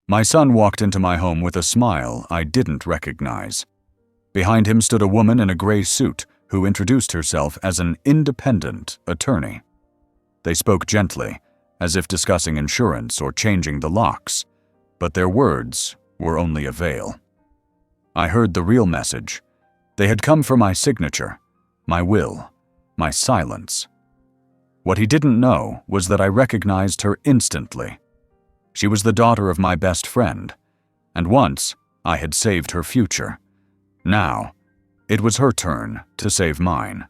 My son walked into my home with a smile I didn't recognize. Behind him stood a woman in a gray suit who introduced herself as an independent attorney. They spoke gently, as if discussing insurance or changing the locks, but their words were only a veil. I heard the real message. They had come for my signature, my will, my silence. What he didn't know was that I recognized her instantly. She was the daughter of my best friend, and once I had saved her future. Now, it was her turn to save mine.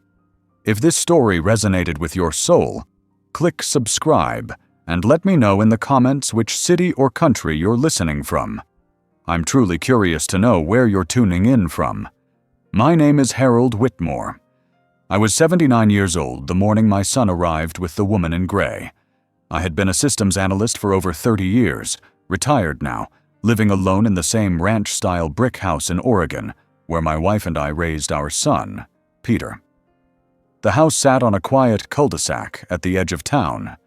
If this story resonated with your soul, click subscribe and let me know in the comments which city or country you're listening from. I'm truly curious to know where you're tuning in from. My name is Harold Whitmore. I was 79 years old the morning my son arrived with the woman in gray. I had been a systems analyst for over 30 years, retired now, living alone in the same ranch-style brick house in Oregon, where my wife and I raised our son, Peter. The house sat on a quiet cul-de-sac at the edge of town,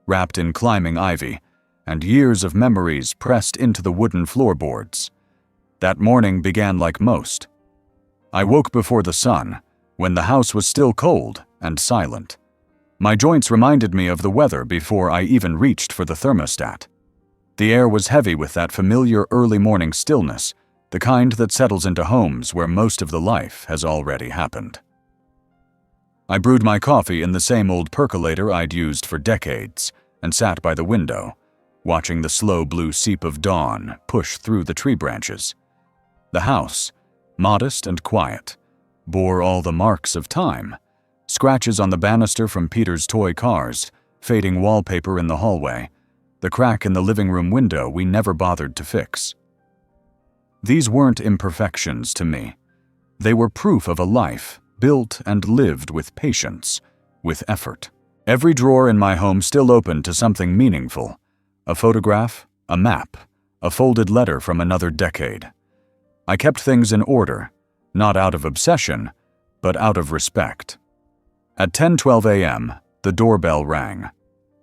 wrapped in climbing ivy, and years of memories pressed into the wooden floorboards. That morning began like most. I woke before the sun, when the house was still cold and silent. My joints reminded me of the weather before I even reached for the thermostat. The air was heavy with that familiar early morning stillness, the kind that settles into homes where most of the life has already happened. I brewed my coffee in the same old percolator I'd used for decades and sat by the window, watching the slow blue seep of dawn push through the tree branches. The house, modest and quiet, bore all the marks of time. Scratches on the banister from Peter's toy cars, fading wallpaper in the hallway, the crack in the living room window we never bothered to fix. These weren't imperfections to me. They were proof of a life built and lived with patience, with effort. Every drawer in my home still open to something meaningful. A photograph, a map, a folded letter from another decade. I kept things in order, not out of obsession, but out of respect. At 10:12 a.m., the doorbell rang.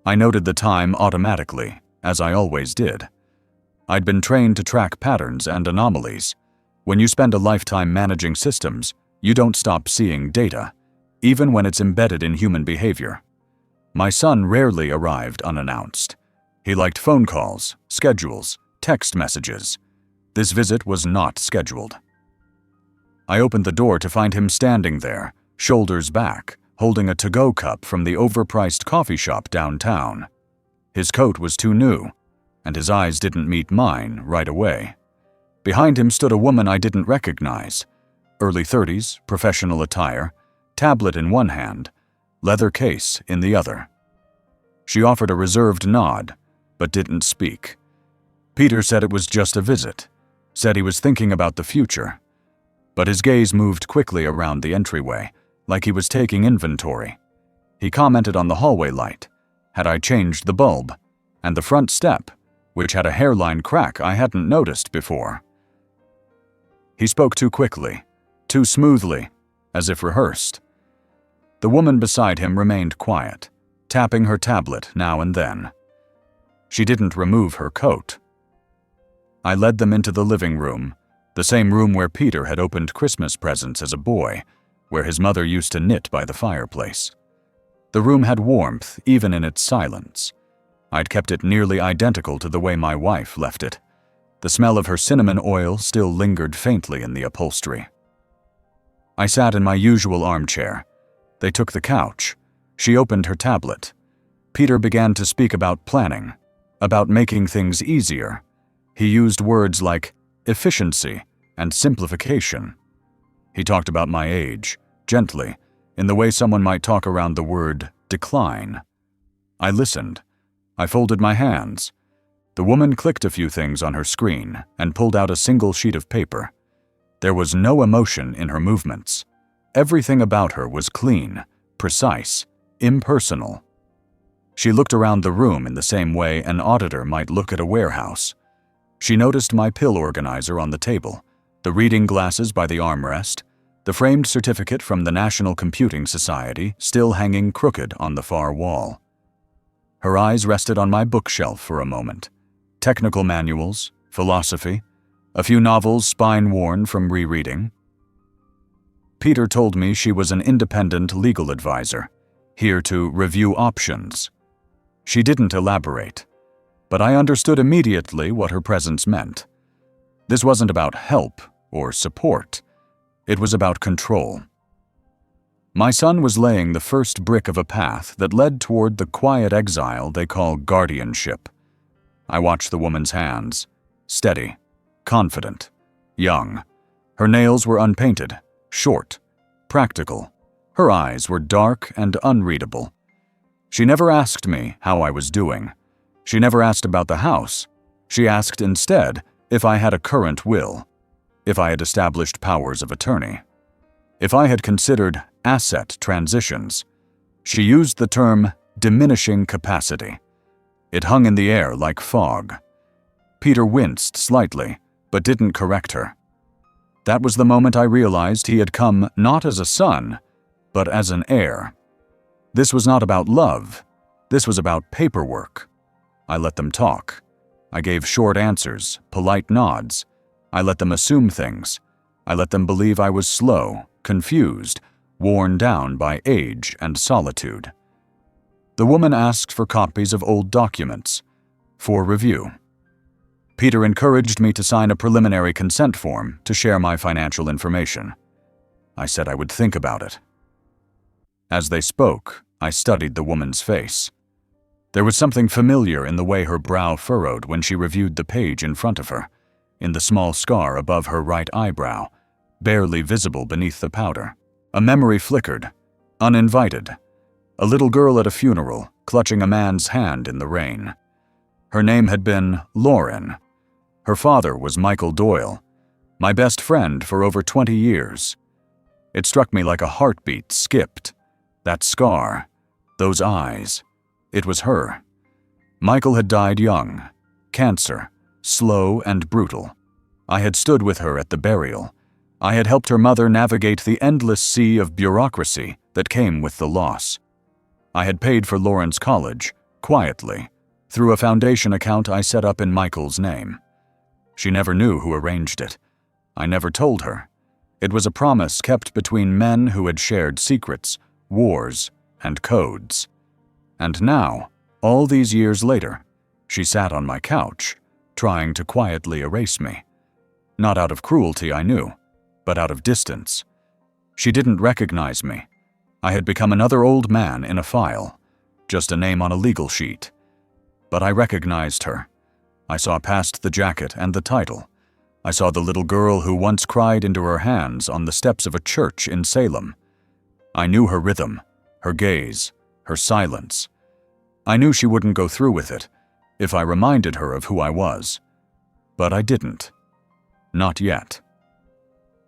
I noted the time automatically, as I always did. I'd been trained to track patterns and anomalies. When you spend a lifetime managing systems, you don't stop seeing data, even when it's embedded in human behavior. My son rarely arrived unannounced. He liked phone calls, schedules, text messages. This visit was not scheduled. I opened the door to find him standing there, shoulders back, holding a to-go cup from the overpriced coffee shop downtown. His coat was too new, and his eyes didn't meet mine right away. Behind him stood a woman I didn't recognize. Early 30s, professional attire, tablet in one hand, leather case in the other. She offered a reserved nod, but didn't speak. Peter said it was just a visit, said he was thinking about the future. But his gaze moved quickly around the entryway, like he was taking inventory. He commented on the hallway light, had I changed the bulb, and the front step, which had a hairline crack I hadn't noticed before. He spoke too quickly, too smoothly, as if rehearsed. The woman beside him remained quiet, tapping her tablet now and then. She didn't remove her coat. I led them into the living room, the same room where Peter had opened Christmas presents as a boy, where his mother used to knit by the fireplace. The room had warmth even in its silence. I'd kept it nearly identical to the way my wife left it. The smell of her cinnamon oil still lingered faintly in the upholstery. I sat in my usual armchair. They took the couch. She opened her tablet. Peter began to speak about planning, about making things easier. He used words like efficiency and simplification. He talked about my age, gently, in the way someone might talk around the word decline. I listened. I folded my hands. The woman clicked a few things on her screen and pulled out a single sheet of paper. There was no emotion in her movements. Everything about her was clean, precise, impersonal. She looked around the room in the same way an auditor might look at a warehouse. She noticed my pill organizer on the table, the reading glasses by the armrest, the framed certificate from the National Computing Society still hanging crooked on the far wall. Her eyes rested on my bookshelf for a moment. Technical manuals, philosophy, a few novels spine-worn from rereading. Peter told me she was an independent legal advisor, here to review options. She didn't elaborate, but I understood immediately what her presence meant. This wasn't about help or support. It was about control. My son was laying the first brick of a path that led toward the quiet exile they call guardianship. I watched the woman's hands, steady, confident, young. Her nails were unpainted, short, practical. Her eyes were dark and unreadable. She never asked me how I was doing. She never asked about the house. She asked instead if I had a current will, if I had established powers of attorney, if I had considered asset transitions. She used the term diminishing capacity. It hung in the air like fog. Peter winced slightly, but didn't correct her. That was the moment I realized he had come not as a son, but as an heir. This was not about love. This was about paperwork. I let them talk. I gave short answers, polite nods. I let them assume things. I let them believe I was slow, confused, worn down by age and solitude. The woman asked for copies of old documents, for review. Peter encouraged me to sign a preliminary consent form to share my financial information. I said I would think about it. As they spoke, I studied the woman's face. There was something familiar in the way her brow furrowed when she reviewed the page in front of her, in the small scar above her right eyebrow, barely visible beneath the powder. A memory flickered, uninvited. A little girl at a funeral, clutching a man's hand in the rain. Her name had been Lauren. Her father was Michael Doyle, my best friend for over 20 years. It struck me like a heartbeat skipped. That scar, those eyes. It was her. Michael had died young. Cancer, slow and brutal. I had stood with her at the burial. I had helped her mother navigate the endless sea of bureaucracy that came with the loss. I had paid for Lauren's college, quietly, through a foundation account I set up in Michael's name. She never knew who arranged it. I never told her. It was a promise kept between men who had shared secrets, wars, and codes. And now, all these years later, she sat on my couch, trying to quietly erase me. Not out of cruelty, I knew, but out of distance. She didn't recognize me. I had become another old man in a file, just a name on a legal sheet. But I recognized her. I saw past the jacket and the title. I saw the little girl who once cried into her hands on the steps of a church in Salem. I knew her rhythm, her gaze, her silence. I knew she wouldn't go through with it if I reminded her of who I was. But I didn't. Not yet.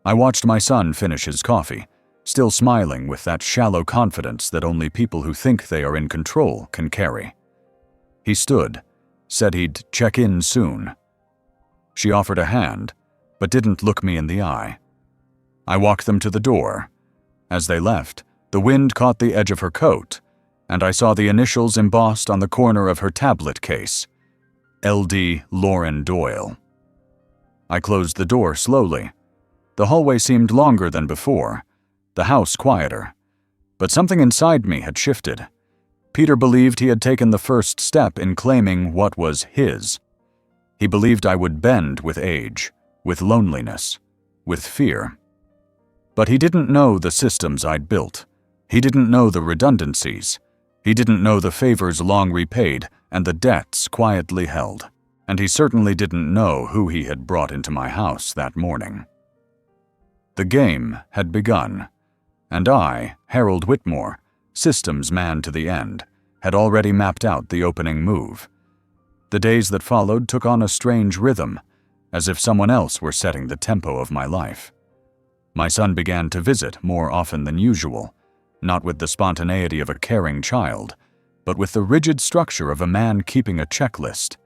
I watched my son finish his coffee, still smiling with that shallow confidence that only people who think they are in control can carry. He stood, said he'd check in soon. She offered a hand, but didn't look me in the eye. I walked them to the door. As they left, the wind caught the edge of her coat, and I saw the initials embossed on the corner of her tablet case. L.D. Lauren Doyle. I closed the door slowly. The hallway seemed longer than before, the house quieter. But something inside me had shifted. Peter believed he had taken the first step in claiming what was his. He believed I would bend with age, with loneliness, with fear. But he didn't know the systems I'd built. He didn't know the redundancies. He didn't know the favors long repaid and the debts quietly held. And he certainly didn't know who he had brought into my house that morning. The game had begun, and I, Harold Whitmore, systems man to the end, had already mapped out the opening move. The days that followed took on a strange rhythm, as if someone else were setting the tempo of my life. My son began to visit more often than usual, not with the spontaneity of a caring child, but with the rigid structure of a man keeping a checklist.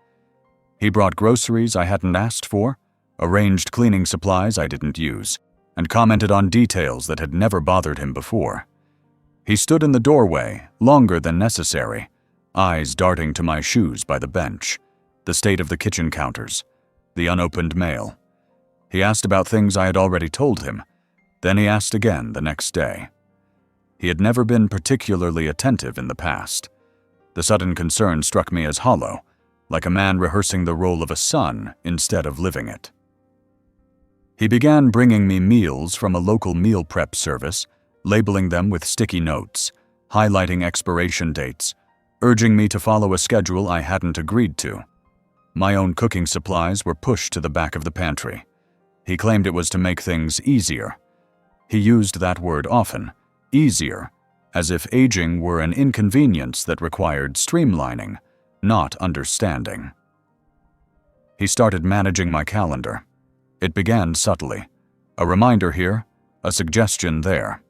He brought groceries I hadn't asked for, arranged cleaning supplies I didn't use, and commented on details that had never bothered him before. He stood in the doorway, longer than necessary, eyes darting to my shoes by the bench, the state of the kitchen counters, the unopened mail. He asked about things I had already told him. Then he asked again the next day. He had never been particularly attentive in the past. The sudden concern struck me as hollow, like a man rehearsing the role of a son instead of living it. He began bringing me meals from a local meal prep service, labeling them with sticky notes, highlighting expiration dates, urging me to follow a schedule I hadn't agreed to. My own cooking supplies were pushed to the back of the pantry. He claimed it was to make things easier. He used that word often, easier, as if aging were an inconvenience that required streamlining, not understanding. He started managing my calendar. It began subtly. A reminder here, a suggestion there.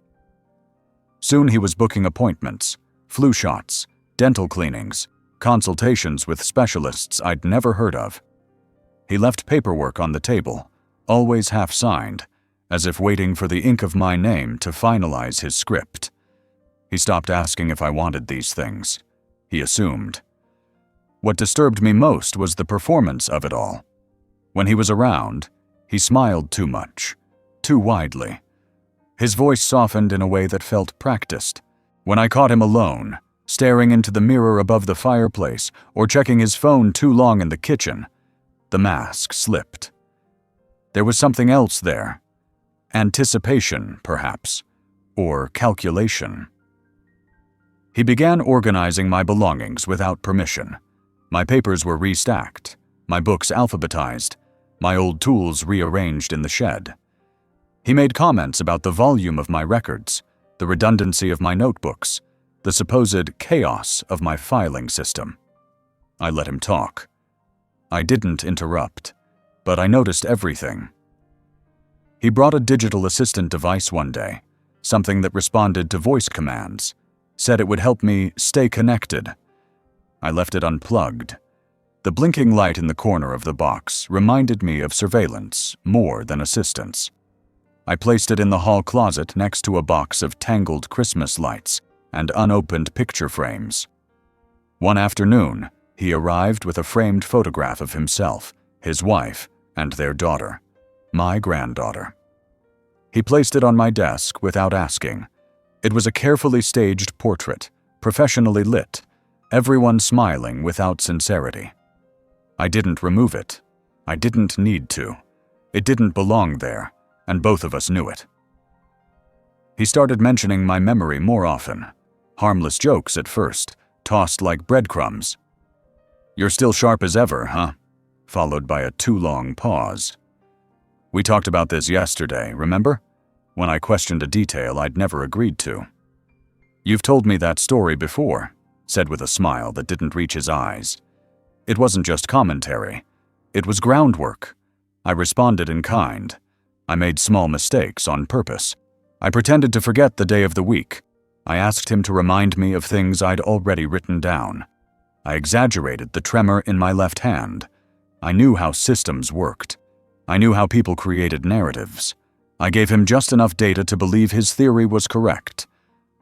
Soon he was booking appointments, flu shots, dental cleanings, consultations with specialists I'd never heard of. He left paperwork on the table, always half-signed, as if waiting for the ink of my name to finalize his script. He stopped asking if I wanted these things. He assumed. What disturbed me most was the performance of it all. When he was around, he smiled too much, too widely. His voice softened in a way that felt practiced. When I caught him alone, staring into the mirror above the fireplace or checking his phone too long in the kitchen, the mask slipped. There was something else there. Anticipation, perhaps, or calculation. He began organizing my belongings without permission. My papers were restacked, my books alphabetized, my old tools rearranged in the shed. He made comments about the volume of my records, the redundancy of my notebooks, the supposed chaos of my filing system. I let him talk. I didn't interrupt, but I noticed everything. He brought a digital assistant device one day, something that responded to voice commands, said it would help me stay connected. I left it unplugged. The blinking light in the corner of the box reminded me of surveillance more than assistance. I placed it in the hall closet next to a box of tangled Christmas lights and unopened picture frames. One afternoon, he arrived with a framed photograph of himself, his wife, and their daughter, my granddaughter. He placed it on my desk without asking. It was a carefully staged portrait, professionally lit, everyone smiling without sincerity. I didn't remove it. I didn't need to. It didn't belong there, and both of us knew it. He started mentioning my memory more often. Harmless jokes at first, tossed like breadcrumbs. "You're still sharp as ever, huh?" Followed by a too long pause. "We talked about this yesterday, remember? When I questioned a detail I'd never agreed to." "You've told me that story before," said with a smile that didn't reach his eyes. It wasn't just commentary. It was groundwork. I responded in kind. I made small mistakes on purpose. I pretended to forget the day of the week. I asked him to remind me of things I'd already written down. I exaggerated the tremor in my left hand. I knew how systems worked. I knew how people created narratives. I gave him just enough data to believe his theory was correct.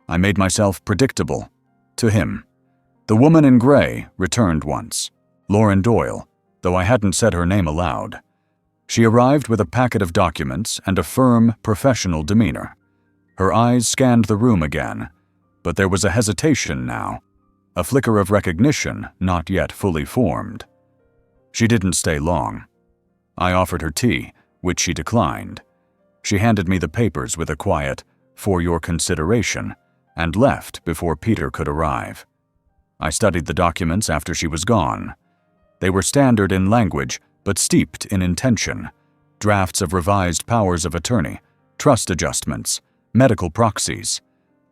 I made myself predictable. To him. The woman in gray returned once. Lauren Doyle, though I hadn't said her name aloud. She arrived with a packet of documents and a firm, professional demeanor. Her eyes scanned the room again, but there was a hesitation now, a flicker of recognition not yet fully formed. She didn't stay long. I offered her tea, which she declined. She handed me the papers with a quiet, "For your consideration," and left before Peter could arrive. I studied the documents after she was gone. They were standard in language, but steeped in intention. Drafts of revised powers of attorney, trust adjustments, medical proxies.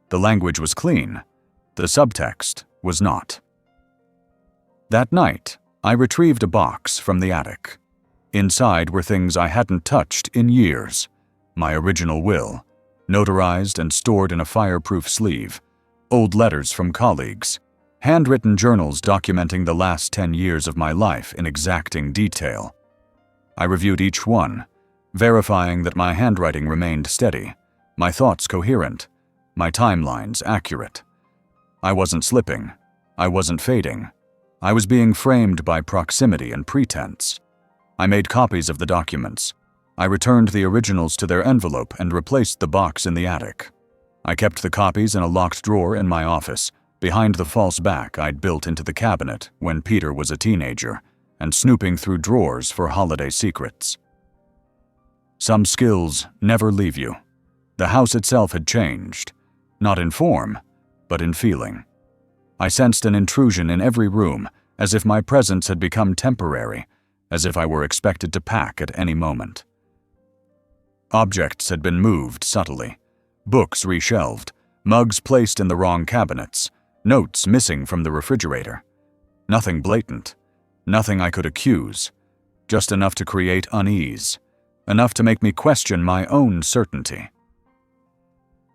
The language was clean. The subtext was not. That night, I retrieved a box from the attic. Inside were things I hadn't touched in years. My original will, notarized and stored in a fireproof sleeve. Old letters from colleagues. Handwritten journals documenting the last 10 years of my life in exacting detail. I reviewed each one, verifying that my handwriting remained steady, my thoughts coherent, my timelines accurate. I wasn't slipping. I wasn't fading. I was being framed by proximity and pretense. I made copies of the documents. I returned the originals to their envelope and replaced the box in the attic. I kept the copies in a locked drawer in my office, behind the false back I'd built into the cabinet when Peter was a teenager, and snooping through drawers for holiday secrets. Some skills never leave you. The house itself had changed, not in form, but in feeling. I sensed an intrusion in every room, as if my presence had become temporary, as if I were expected to pack at any moment. Objects had been moved subtly, books reshelved, mugs placed in the wrong cabinets, notes missing from the refrigerator. Nothing blatant, nothing I could accuse, just enough to create unease, enough to make me question my own certainty.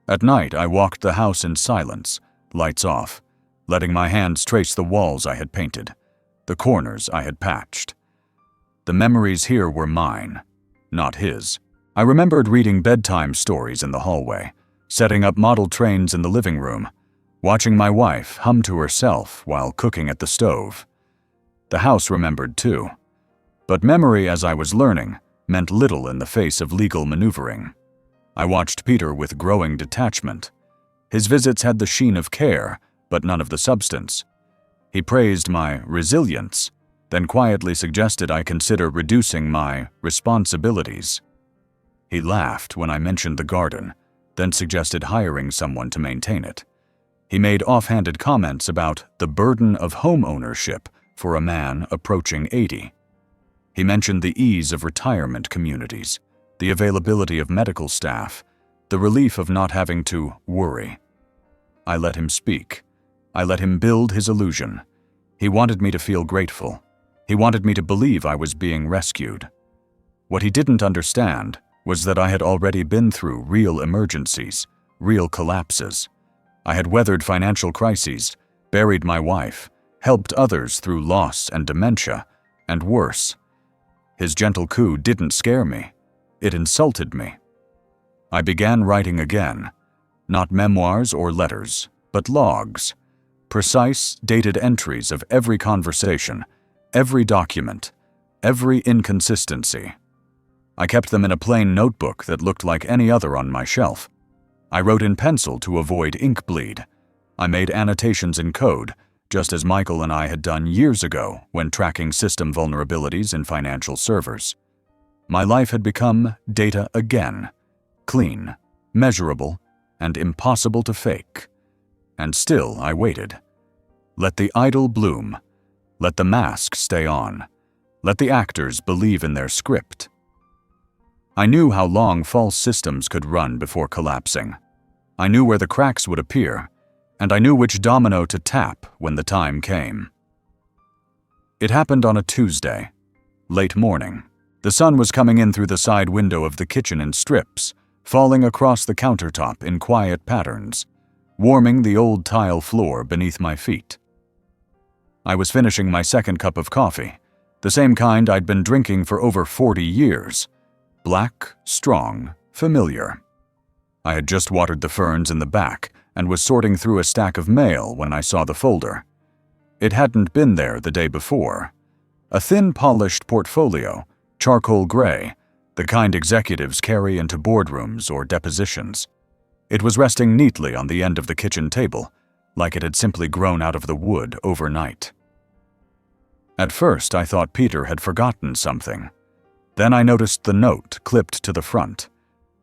At night, I walked the house in silence, lights off, letting my hands trace the walls I had painted, the corners I had patched. The memories here were mine, not his. I remembered reading bedtime stories in the hallway, setting up model trains in the living room, watching my wife hum to herself while cooking at the stove. The house remembered too. But memory, as I was learning, meant little in the face of legal maneuvering. I watched Peter with growing detachment. His visits had the sheen of care, but none of the substance. He praised my resilience, then quietly suggested I consider reducing my responsibilities. He laughed when I mentioned the garden, then suggested hiring someone to maintain it. He made offhanded comments about the burden of home ownership for a man approaching 80. He mentioned the ease of retirement communities, the availability of medical staff, the relief of not having to worry. I let him speak. I let him build his illusion. He wanted me to feel grateful. He wanted me to believe I was being rescued. What he didn't understand was that I had already been through real emergencies, real collapses. I had weathered financial crises, buried my wife, helped others through loss and dementia, and worse. His gentle coo didn't scare me. It insulted me. I began writing again, not memoirs or letters, but logs, precise, dated entries of every conversation, every document, every inconsistency. I kept them in a plain notebook that looked like any other on my shelf. I wrote in pencil to avoid ink bleed. I made annotations in code, just as Michael and I had done years ago when tracking system vulnerabilities in financial servers. My life had become data again, clean, measurable, and impossible to fake. And still I waited. Let the idol bloom. Let the mask stay on. Let the actors believe in their script. I knew how long false systems could run before collapsing. I knew where the cracks would appear, and I knew which domino to tap when the time came. It happened on a Tuesday, late morning. The sun was coming in through the side window of the kitchen in strips, falling across the countertop in quiet patterns, warming the old tile floor beneath my feet. I was finishing my second cup of coffee, the same kind I'd been drinking for over 40 years. Black, strong, familiar. I had just watered the ferns in the back and was sorting through a stack of mail when I saw the folder. It hadn't been there the day before. A thin, polished portfolio, charcoal gray, the kind executives carry into boardrooms or depositions. It was resting neatly on the end of the kitchen table, like it had simply grown out of the wood overnight. At first, I thought Peter had forgotten something. Then I noticed the note clipped to the front.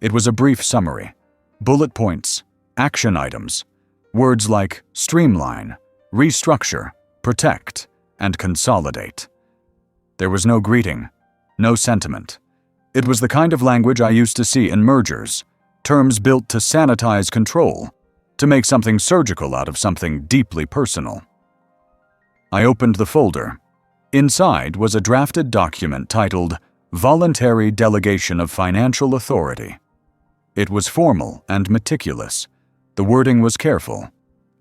It was a brief summary, bullet points, action items, words like streamline, restructure, protect, and consolidate. There was no greeting, no sentiment. It was the kind of language I used to see in mergers, terms built to sanitize control, to make something surgical out of something deeply personal. I opened the folder. Inside was a drafted document titled Voluntary Delegation of Financial Authority. It was formal and meticulous. The wording was careful.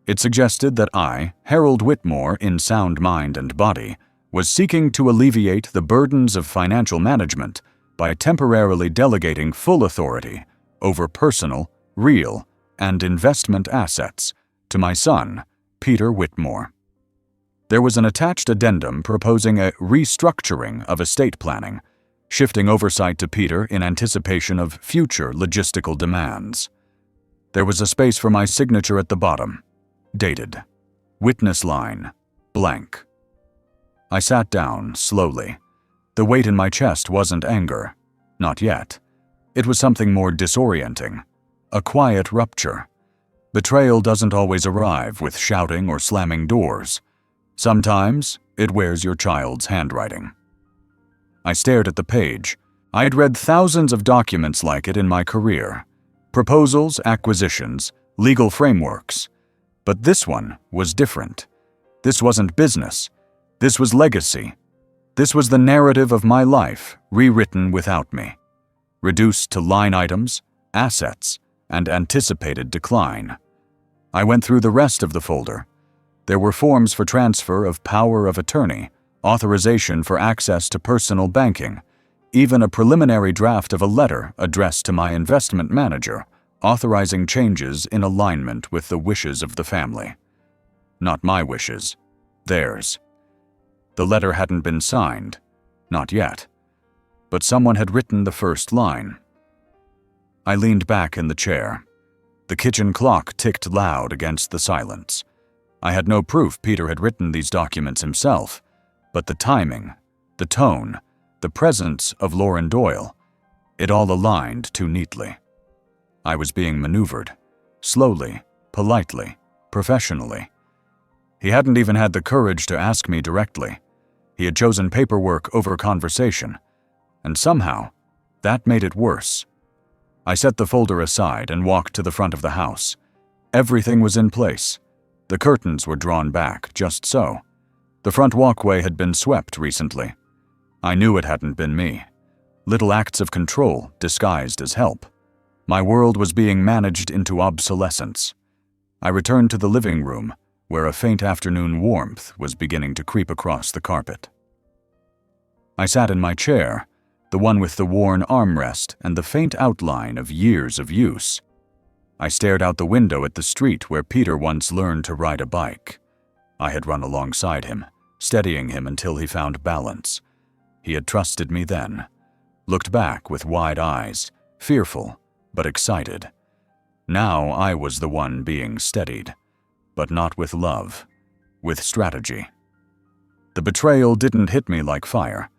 It suggested that I, Harold Whitmore in sound mind and body, was seeking to alleviate the burdens of financial management by temporarily delegating full authority over personal, real, and investment assets to my son, Peter Whitmore. There was an attached addendum proposing a restructuring of estate planning, shifting oversight to Peter in anticipation of future logistical demands. There was a space for my signature at the bottom, dated. Witness line, blank. I sat down, slowly. The weight in my chest wasn't anger. Not yet. It was something more disorienting. A quiet rupture. Betrayal doesn't always arrive with shouting or slamming doors. Sometimes, it wears your child's handwriting. I stared at the page. I had read thousands of documents like it in my career. Proposals, acquisitions, legal frameworks. But this one was different. This wasn't business. This was legacy. This was the narrative of my life, rewritten without me. Reduced to line items, assets, and anticipated decline. I went through the rest of the folder. There were forms for transfer of power of attorney, authorization for access to personal banking, even a preliminary draft of a letter addressed to my investment manager, authorizing changes in alignment with the wishes of the family. Not my wishes, theirs. The letter hadn't been signed, not yet, but someone had written the first line. I leaned back in the chair. The kitchen clock ticked loud against the silence. I had no proof Peter had written these documents himself, but the timing, the tone, the presence of Lauren Doyle, it all aligned too neatly. I was being maneuvered, slowly, politely, professionally. He hadn't even had the courage to ask me directly. He had chosen paperwork over conversation, and somehow, that made it worse. I set the folder aside and walked to the front of the house. Everything was in place. The curtains were drawn back, just so. The front walkway had been swept recently. I knew it hadn't been me. Little acts of control disguised as help. My world was being managed into obsolescence. I returned to the living room, where a faint afternoon warmth was beginning to creep across the carpet. I sat in my chair, the one with the worn armrest and the faint outline of years of use. I stared out the window at the street where Peter once learned to ride a bike. I had run alongside him, steadying him until he found balance. He had trusted me then, looked back with wide eyes, fearful but excited. Now I was the one being steadied, but not with love, with strategy. The betrayal didn't hit me like fire.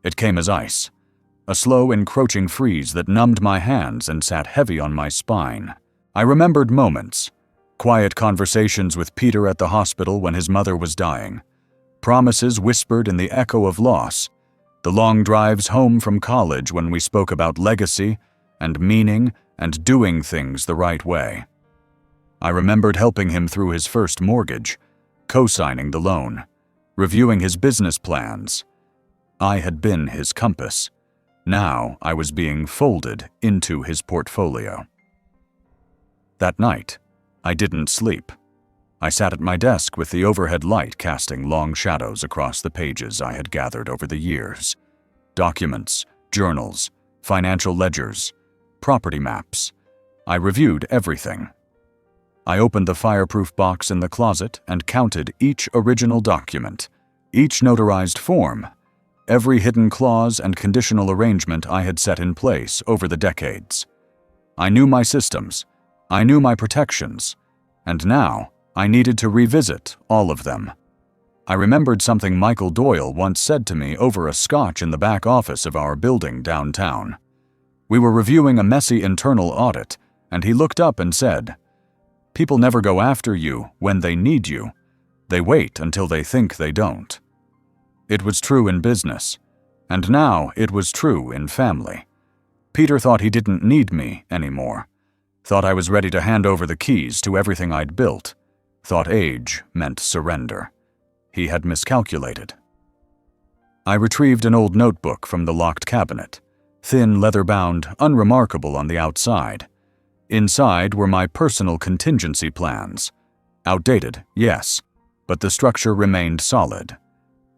It came as ice, a slow, encroaching freeze that numbed my hands and sat heavy on my spine. I remembered moments, quiet conversations with Peter at the hospital when his mother was dying, promises whispered in the echo of loss, the long drives home from college when we spoke about legacy and meaning and doing things the right way. I remembered helping him through his first mortgage, co-signing the loan, reviewing his business plans. I had been his compass. Now I was being folded into his portfolio. That night, I didn't sleep. I sat at my desk with the overhead light casting long shadows across the pages I had gathered over the years. Documents, journals, financial ledgers, property maps. I reviewed everything. I opened the fireproof box in the closet and counted each original document, each notarized form, every hidden clause and conditional arrangement I had set in place over the decades. I knew my systems, I knew my protections, and now I needed to revisit all of them. I remembered something Michael Doyle once said to me over a scotch in the back office of our building downtown. We were reviewing a messy internal audit, and he looked up and said, "People never go after you when they need you. They wait until they think they don't." It was true in business, and now it was true in family. Peter thought he didn't need me anymore, thought I was ready to hand over the keys to everything I'd built, thought age meant surrender. He had miscalculated. I retrieved an old notebook from the locked cabinet, thin, leather-bound, unremarkable on the outside. Inside were my personal contingency plans. Outdated, yes, but the structure remained solid.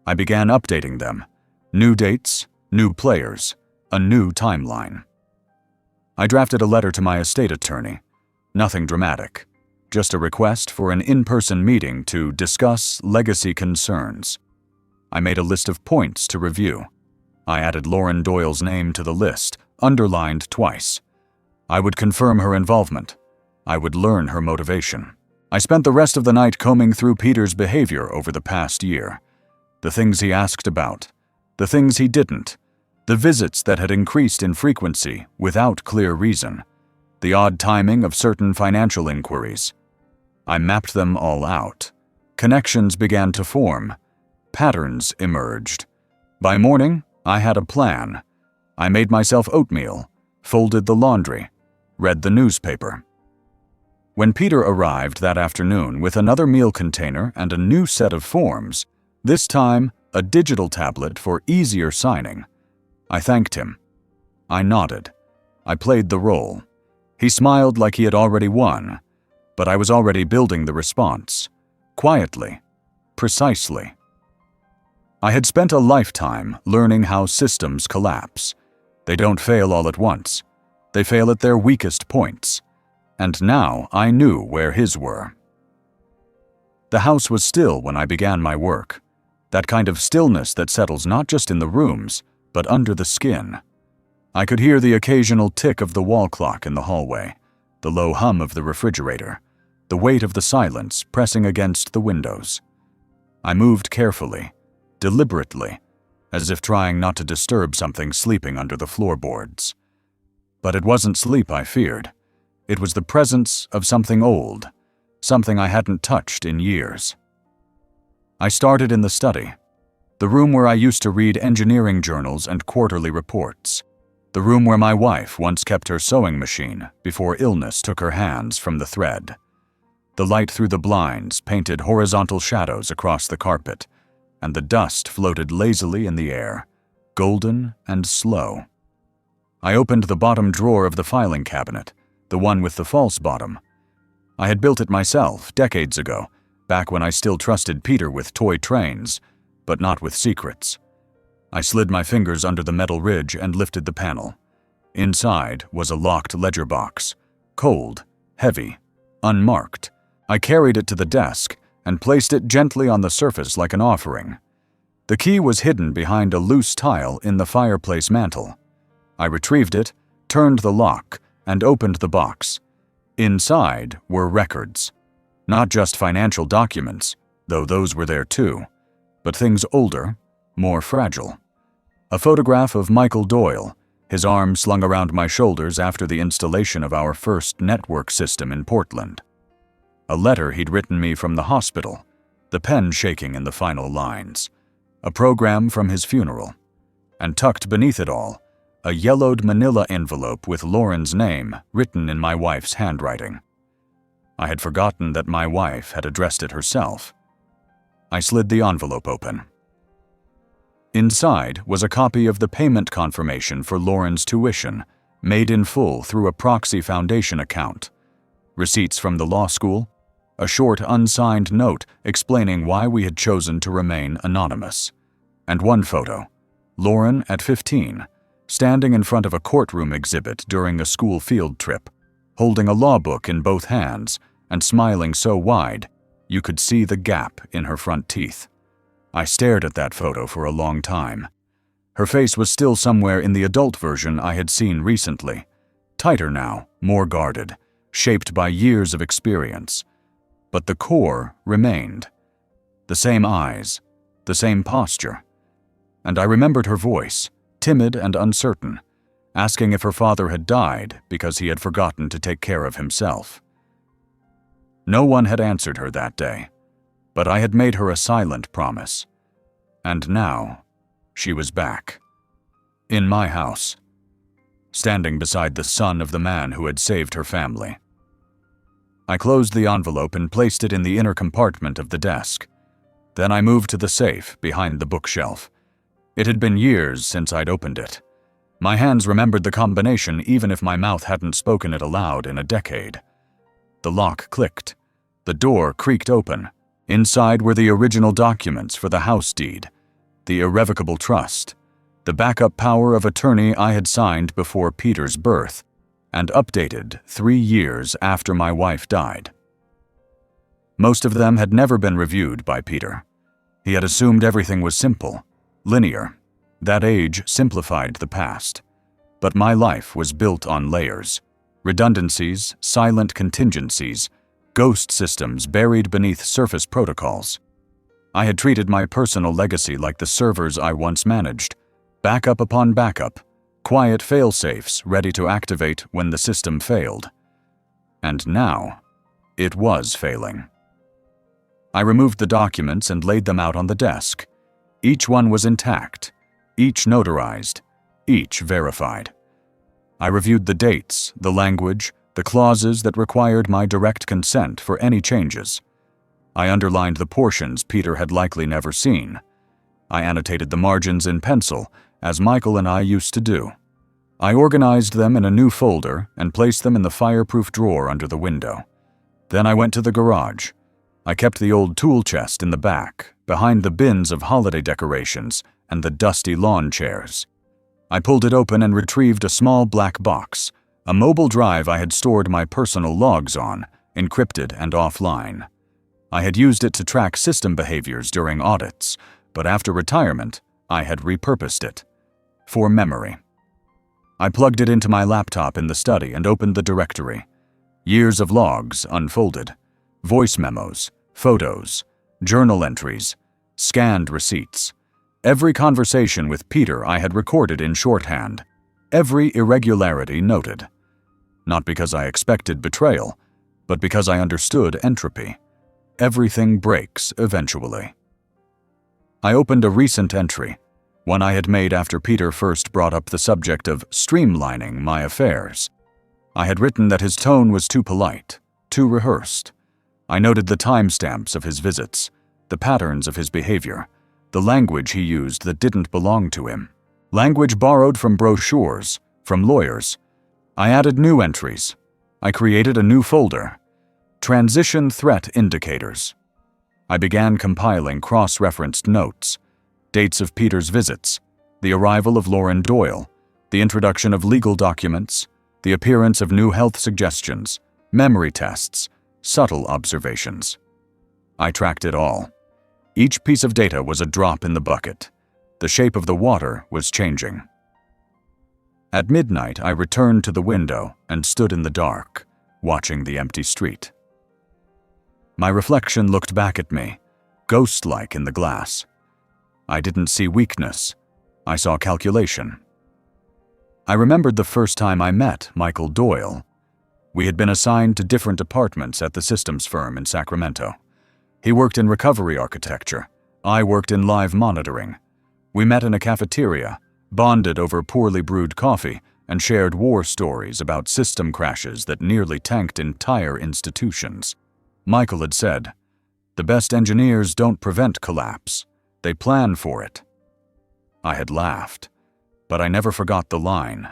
I began updating them. New dates, new players, a new timeline. I drafted a letter to my estate attorney. Nothing dramatic. just a request for an in-person meeting to discuss legacy concerns. I made a list of points to review. I added Lauren Doyle's name to the list, underlined twice. I would confirm her involvement. I would learn her motivation. I spent the rest of the night combing through Peter's behavior over the past year. The things he asked about, the things he didn't, the visits that had increased in frequency without clear reason, the odd timing of certain financial inquiries. I mapped them all out. Connections began to form. Patterns emerged. By morning, I had a plan. I made myself oatmeal, folded the laundry, read the newspaper. When Peter arrived that afternoon with another meal container and a new set of forms, this time a digital tablet for easier signing, I thanked him. I nodded. I played the role. He smiled like he had already won, but I was already building the response. Quietly. Precisely. I had spent a lifetime learning how systems collapse. They don't fail all at once. They fail at their weakest points. And now I knew where his were. The house was still when I began my work. That kind of stillness that settles not just in the rooms, but under the skin. I could hear the occasional tick of the wall clock in the hallway, the low hum of the refrigerator, the weight of the silence pressing against the windows. I moved carefully, deliberately, as if trying not to disturb something sleeping under the floorboards. But it wasn't sleep I feared. It was the presence of something old, something I hadn't touched in years. I started in the study, the room where I used to read engineering journals and quarterly reports, the room where my wife once kept her sewing machine before illness took her hands from the thread. The light through the blinds painted horizontal shadows across the carpet, and the dust floated lazily in the air, golden and slow. I opened the bottom drawer of the filing cabinet, the one with the false bottom. I had built it myself decades ago, back when I still trusted Peter with toy trains, but not with secrets. I slid my fingers under the metal ridge and lifted the panel. Inside was a locked ledger box, cold, heavy, unmarked. I carried it to the desk and placed it gently on the surface like an offering. The key was hidden behind a loose tile in the fireplace mantel. I retrieved it, turned the lock, and opened the box. Inside were records. Not just financial documents, though those were there too, but things older, more fragile. A photograph of Michael Doyle, his arm slung around my shoulders after the installation of our first network system in Portland. A letter he'd written me from the hospital, the pen shaking in the final lines. A program from his funeral. And tucked beneath it all, a yellowed manila envelope with Lauren's name written in my wife's handwriting. I had forgotten that my wife had addressed it herself. I slid the envelope open. Inside was a copy of the payment confirmation for Lauren's tuition, made in full through a proxy foundation account. Receipts from the law school, a short unsigned note explaining why we had chosen to remain anonymous, and one photo, Lauren at 15, standing in front of a courtroom exhibit during a school field trip, holding a law book in both hands and smiling so wide you could see the gap in her front teeth. I stared at that photo for a long time. Her face was still somewhere in the adult version I had seen recently, tighter now, more guarded, shaped by years of experience. But the core remained. The same eyes, the same posture. And I remembered her voice, timid and uncertain, asking if her father had died because he had forgotten to take care of himself. No one had answered her that day, but I had made her a silent promise. And now, she was back. In my house. Standing beside the son of the man who had saved her family. I closed the envelope and placed it in the inner compartment of the desk. Then I moved to the safe behind the bookshelf. It had been years since I'd opened it. My hands remembered the combination even if my mouth hadn't spoken it aloud in a decade. The lock clicked. The door creaked open. Inside were the original documents for the house deed, the irrevocable trust, the backup power of attorney I had signed before Peter's birth, and updated 3 years after my wife died. Most of them had never been reviewed by Peter. He had assumed everything was simple, linear. That age simplified the past. But my life was built on layers. Redundancies, silent contingencies, ghost systems buried beneath surface protocols. I had treated my personal legacy like the servers I once managed, backup upon backup, quiet fail-safes ready to activate when the system failed. And now, it was failing. I removed the documents and laid them out on the desk. Each one was intact, each notarized, each verified. I reviewed the dates, the language, the clauses that required my direct consent for any changes. I underlined the portions Peter had likely never seen. I annotated the margins in pencil, as Michael and I used to do. I organized them in a new folder and placed them in the fireproof drawer under the window. Then I went to the garage. I kept the old tool chest in the back, behind the bins of holiday decorations and the dusty lawn chairs. I pulled it open and retrieved a small black box, a mobile drive I had stored my personal logs on, encrypted and offline. I had used it to track system behaviors during audits, but after retirement, I had repurposed it. For memory. I plugged it into my laptop in the study and opened the directory. Years of logs unfolded. Voice memos, photos, journal entries, scanned receipts. Every conversation with Peter I had recorded in shorthand. Every irregularity noted. Not because I expected betrayal, but because I understood entropy. Everything breaks eventually. I opened a recent entry, one I had made after Peter first brought up the subject of streamlining my affairs. I had written that his tone was too polite, too rehearsed. I noted the timestamps of his visits, the patterns of his behavior, the language he used that didn't belong to him. Language borrowed from brochures, from lawyers. I added new entries. I created a new folder. Transition Threat Indicators. I began compiling cross-referenced notes, dates of Peter's visits, the arrival of Lauren Doyle, the introduction of legal documents, the appearance of new health suggestions, memory tests, subtle observations. I tracked it all. Each piece of data was a drop in the bucket. The shape of the water was changing. At midnight, I returned to the window and stood in the dark, watching the empty street. My reflection looked back at me, ghost-like in the glass. I didn't see weakness. I saw calculation. I remembered the first time I met Michael Doyle. We had been assigned to different departments at the systems firm in Sacramento. He worked in recovery architecture. I worked in live monitoring. We met in a cafeteria, bonded over poorly brewed coffee, and shared war stories about system crashes that nearly tanked entire institutions. Michael had said, "The best engineers don't prevent collapse. They plan for it." I had laughed, but I never forgot the line.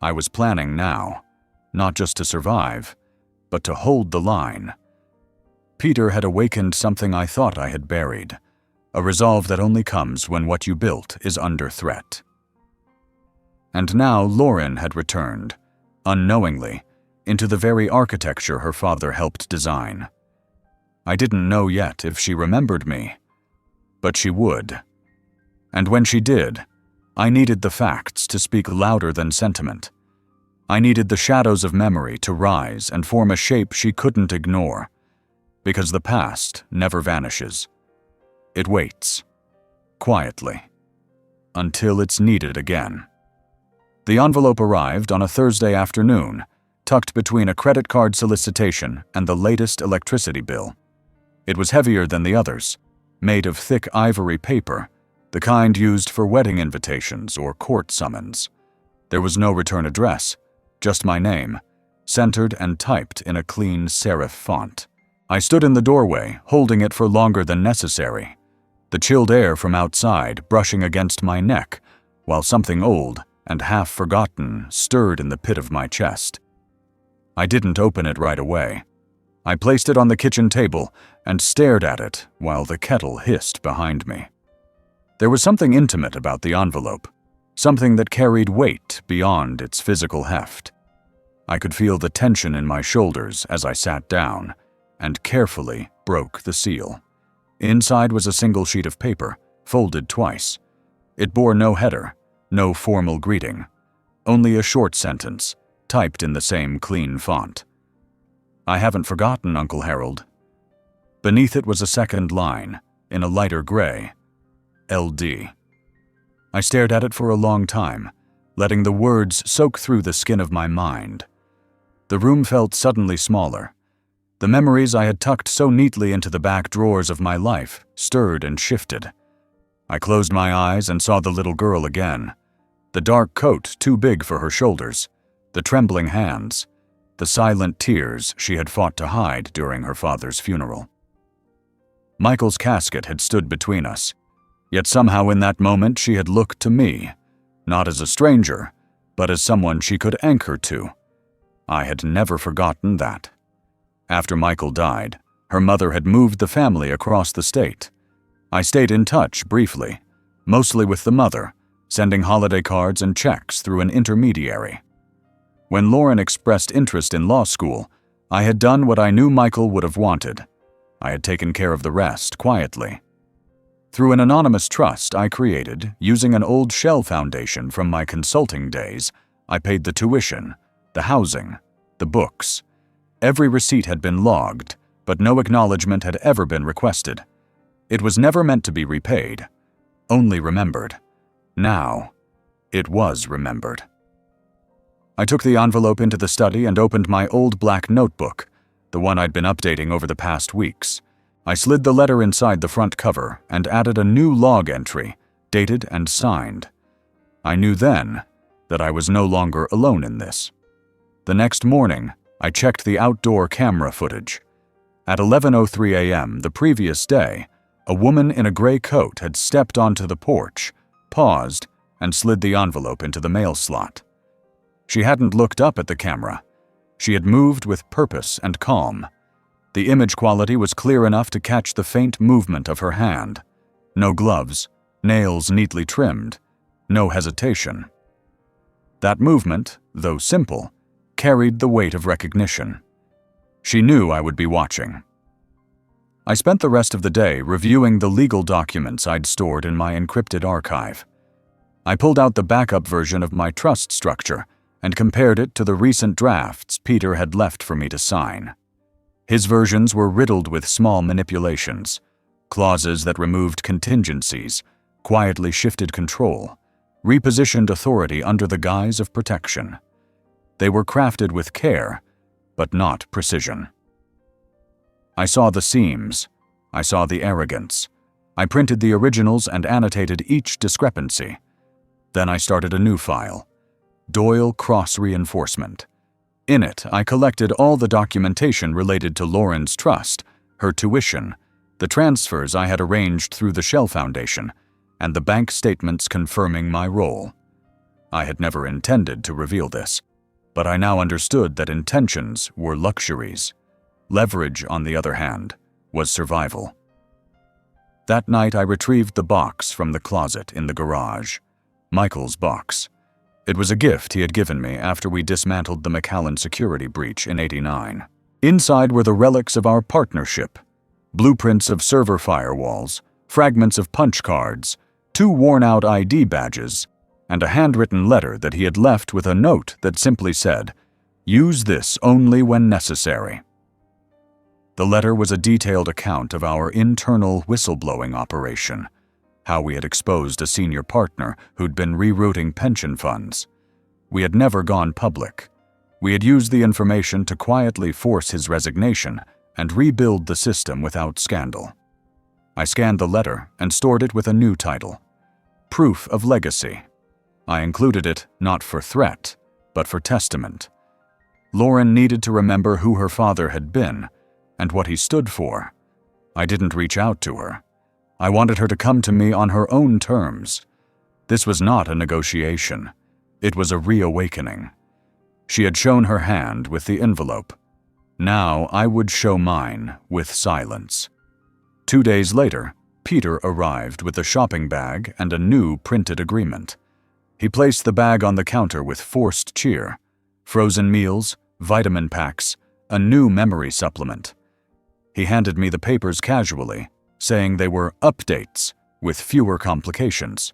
I was planning now, not just to survive, but to hold the line. Peter had awakened something I thought I had buried, a resolve that only comes when what you built is under threat. And now Lauren had returned, unknowingly, into the very architecture her father helped design. I didn't know yet if she remembered me, but she would. And when she did, I needed the facts to speak louder than sentiment. I needed the shadows of memory to rise and form a shape she couldn't ignore. Because the past never vanishes. It waits, quietly, until it's needed again. The envelope arrived on a Thursday afternoon, tucked between a credit card solicitation and the latest electricity bill. It was heavier than the others, made of thick ivory paper, the kind used for wedding invitations or court summons. There was no return address, just my name, centered and typed in a clean serif font. I stood in the doorway, holding it for longer than necessary, the chilled air from outside brushing against my neck, while something old and half-forgotten stirred in the pit of my chest. I didn't open it right away. I placed it on the kitchen table and stared at it while the kettle hissed behind me. There was something intimate about the envelope, something that carried weight beyond its physical heft. I could feel the tension in my shoulders as I sat down and carefully broke the seal. Inside was a single sheet of paper, folded twice. It bore no header, no formal greeting, only a short sentence, typed in the same clean font. "I haven't forgotten, Uncle Harold." Beneath it was a second line, in a lighter gray, LD. I stared at it for a long time, letting the words soak through the skin of my mind. The room felt suddenly smaller. The memories I had tucked so neatly into the back drawers of my life stirred and shifted. I closed my eyes and saw the little girl again. The dark coat too big for her shoulders, the trembling hands, the silent tears she had fought to hide during her father's funeral. Michael's casket had stood between us, yet somehow in that moment she had looked to me, not as a stranger, but as someone she could anchor to. I had never forgotten that. After Michael died, her mother had moved the family across the state. I stayed in touch briefly, mostly with the mother, sending holiday cards and checks through an intermediary. When Lauren expressed interest in law school, I had done what I knew Michael would have wanted. I had taken care of the rest quietly. Through an anonymous trust I created, using an old shell foundation from my consulting days, I paid the tuition, the housing, the books. Every receipt had been logged, but no acknowledgement had ever been requested. It was never meant to be repaid, only remembered. Now, it was remembered. I took the envelope into the study and opened my old black notebook, the one I'd been updating over the past weeks. I slid the letter inside the front cover and added a new log entry, dated and signed. I knew then that I was no longer alone in this. The next morning, I checked the outdoor camera footage. At 11:03 a.m. the previous day, a woman in a gray coat had stepped onto the porch, paused, and slid the envelope into the mail slot. She hadn't looked up at the camera. She had moved with purpose and calm. The image quality was clear enough to catch the faint movement of her hand. No gloves, nails neatly trimmed, no hesitation. That movement, though simple, carried the weight of recognition. She knew I would be watching. I spent the rest of the day reviewing the legal documents I'd stored in my encrypted archive. I pulled out the backup version of my trust structure and compared it to the recent drafts Peter had left for me to sign. His versions were riddled with small manipulations, clauses that removed contingencies, quietly shifted control, repositioned authority under the guise of protection. They were crafted with care, but not precision. I saw the seams. I saw the arrogance. I printed the originals and annotated each discrepancy. Then I started a new file, Doyle Cross Reinforcement. In it, I collected all the documentation related to Lauren's trust, her tuition, the transfers I had arranged through the Shell Foundation, and the bank statements confirming my role. I had never intended to reveal this, but I now understood that intentions were luxuries. Leverage, on the other hand, was survival. That night I retrieved the box from the closet in the garage, Michael's box. It was a gift he had given me after we dismantled the McAllen security breach in '89. Inside were the relics of our partnership, blueprints of server firewalls, fragments of punch cards, 2 worn-out ID badges, and a handwritten letter that he had left with a note that simply said, "Use this only when necessary." The letter was a detailed account of our internal whistleblowing operation, how we had exposed a senior partner who'd been rerouting pension funds. We had never gone public. We had used the information to quietly force his resignation and rebuild the system without scandal. I scanned the letter and stored it with a new title, Proof of Legacy. I included it not for threat, but for testament. Lauren needed to remember who her father had been and what he stood for. I didn't reach out to her. I wanted her to come to me on her own terms. This was not a negotiation. It was a reawakening. She had shown her hand with the envelope. Now I would show mine with silence. 2 days later, Peter arrived with a shopping bag and a new printed agreement. He placed the bag on the counter with forced cheer. Frozen meals, vitamin packs, a new memory supplement. He handed me the papers casually, saying they were updates with fewer complications.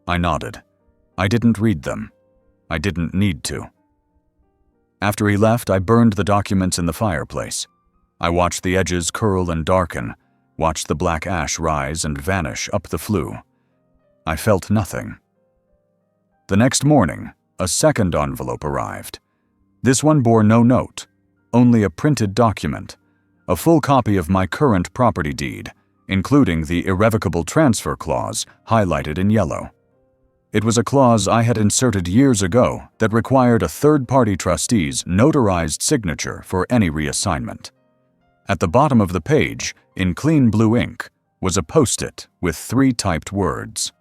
I nodded. I didn't read them. I didn't need to. After he left, I burned the documents in the fireplace. I watched the edges curl and darken, watched the black ash rise and vanish up the flue. I felt nothing. The next morning, a second envelope arrived. This one bore no note, only a printed document, a full copy of my current property deed, including the irrevocable transfer clause highlighted in yellow. It was a clause I had inserted years ago that required a third-party trustee's notarized signature for any reassignment. At the bottom of the page, in clean blue ink, was a post-it with 3 typed words.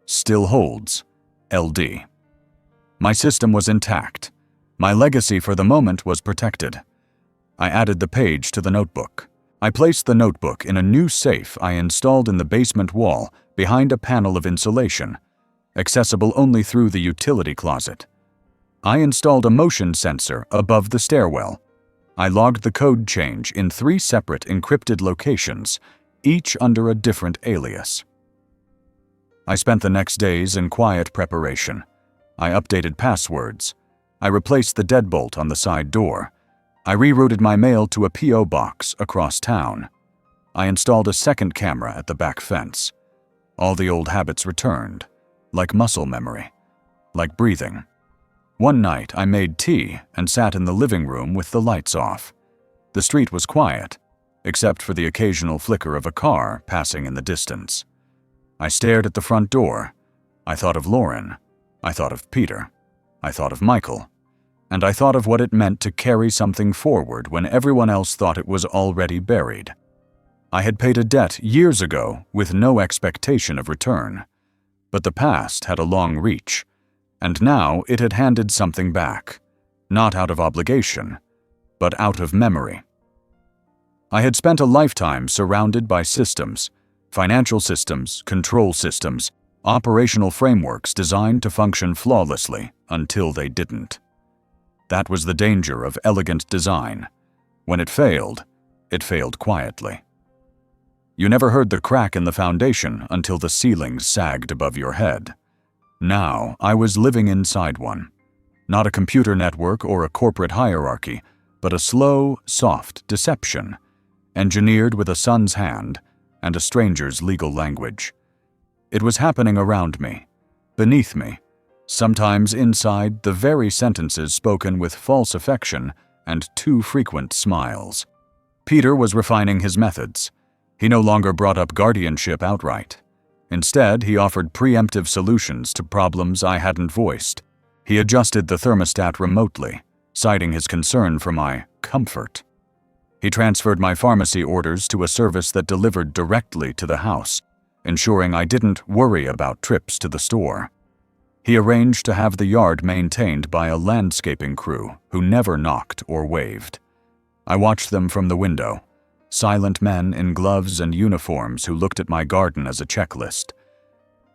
Still holds, LD. My system was intact. My legacy for the moment was protected. I added the page to the notebook. I placed the notebook in a new safe I installed in the basement wall behind a panel of insulation, accessible only through the utility closet. I installed a motion sensor above the stairwell. I logged the code change in 3 separate encrypted locations, each under a different alias. I spent the next days in quiet preparation. I updated passwords. I replaced the deadbolt on the side door. I rerouted my mail to a P.O. box across town. I installed a second camera at the back fence. All the old habits returned, like muscle memory, like breathing. One night I made tea and sat in the living room with the lights off. The street was quiet, except for the occasional flicker of a car passing in the distance. I stared at the front door. I thought of Lauren. I thought of Peter. I thought of Michael. And I thought of what it meant to carry something forward when everyone else thought it was already buried. I had paid a debt years ago with no expectation of return. But the past had a long reach, and now it had handed something back, not out of obligation, but out of memory. I had spent a lifetime surrounded by systems, financial systems, control systems, operational frameworks designed to function flawlessly until they didn't. That was the danger of elegant design. When it failed quietly. You never heard the crack in the foundation until the ceilings sagged above your head. Now I was living inside one. Not a computer network or a corporate hierarchy, but a slow, soft deception, engineered with a son's hand and a stranger's legal language. It was happening around me, beneath me, sometimes inside the very sentences spoken with false affection and too frequent smiles. Peter was refining his methods. He no longer brought up guardianship outright. Instead, he offered preemptive solutions to problems I hadn't voiced. He adjusted the thermostat remotely, citing his concern for my comfort. He transferred my pharmacy orders to a service that delivered directly to the house, ensuring I didn't worry about trips to the store. He arranged to have the yard maintained by a landscaping crew who never knocked or waved. I watched them from the window, silent men in gloves and uniforms who looked at my garden as a checklist.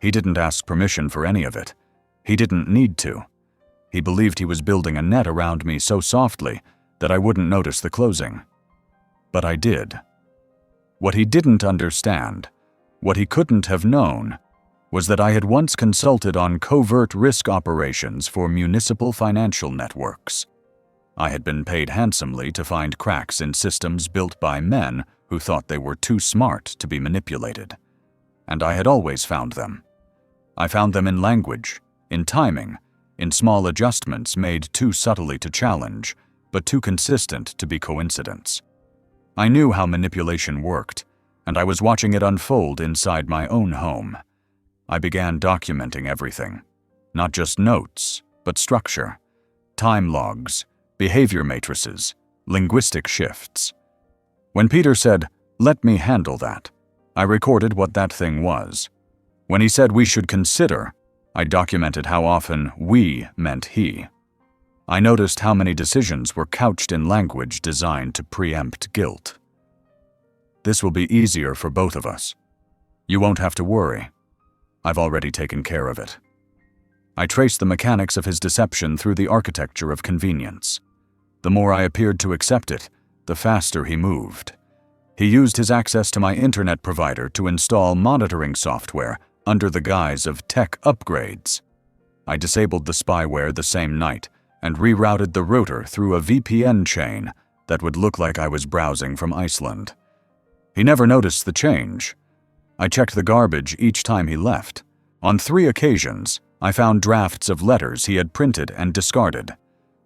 He didn't ask permission for any of it. He didn't need to. He believed he was building a net around me so softly that I wouldn't notice the closing. But I did. What he didn't understand, what he couldn't have known, was that I had once consulted on covert risk operations for municipal financial networks. I had been paid handsomely to find cracks in systems built by men who thought they were too smart to be manipulated. And I had always found them. I found them in language, in timing, in small adjustments made too subtly to challenge, but too consistent to be coincidence. I knew how manipulation worked, and I was watching it unfold inside my own home. I began documenting everything. Not just notes, but structure. Time logs, behavior matrices, linguistic shifts. When Peter said, "Let me handle that," I recorded what that thing was. When he said we should consider, I documented how often we meant he. I noticed how many decisions were couched in language designed to preempt guilt. This will be easier for both of us. You won't have to worry. I've already taken care of it. I traced the mechanics of his deception through the architecture of convenience. The more I appeared to accept it, the faster he moved. He used his access to my internet provider to install monitoring software under the guise of tech upgrades. I disabled the spyware the same night and rerouted the router through a VPN chain that would look like I was browsing from Iceland. He never noticed the change. I checked the garbage each time he left. On 3 occasions, I found drafts of letters he had printed and discarded.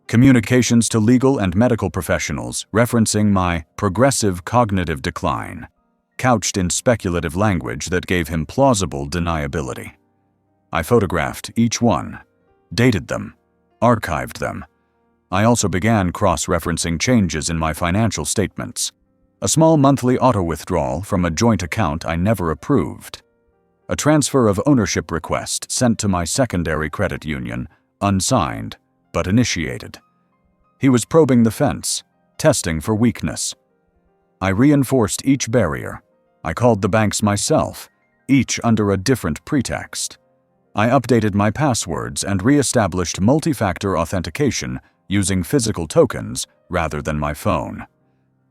Communications to legal and medical professionals referencing my progressive cognitive decline, couched in speculative language that gave him plausible deniability. I photographed each one, dated them, archived them. I also began cross-referencing changes in my financial statements. A small monthly auto-withdrawal from a joint account I never approved. A transfer of ownership request sent to my secondary credit union, unsigned, but initiated. He was probing the fence, testing for weakness. I reinforced each barrier. I called the banks myself, each under a different pretext. I updated my passwords and re-established multi-factor authentication using physical tokens rather than my phone.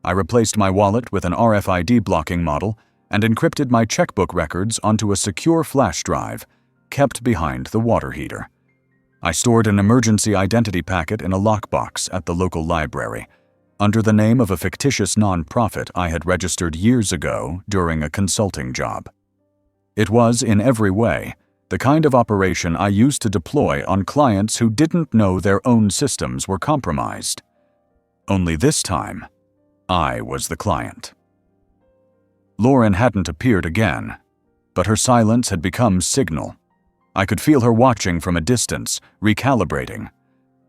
I replaced my wallet with an RFID blocking model and encrypted my checkbook records onto a secure flash drive kept behind the water heater. I stored an emergency identity packet in a lockbox at the local library, under the name of a fictitious nonprofit I had registered years ago during a consulting job. It was, in every way, the kind of operation I used to deploy on clients who didn't know their own systems were compromised. Only this time, I was the client. Lauren hadn't appeared again, but her silence had become signal. I could feel her watching from a distance, recalibrating.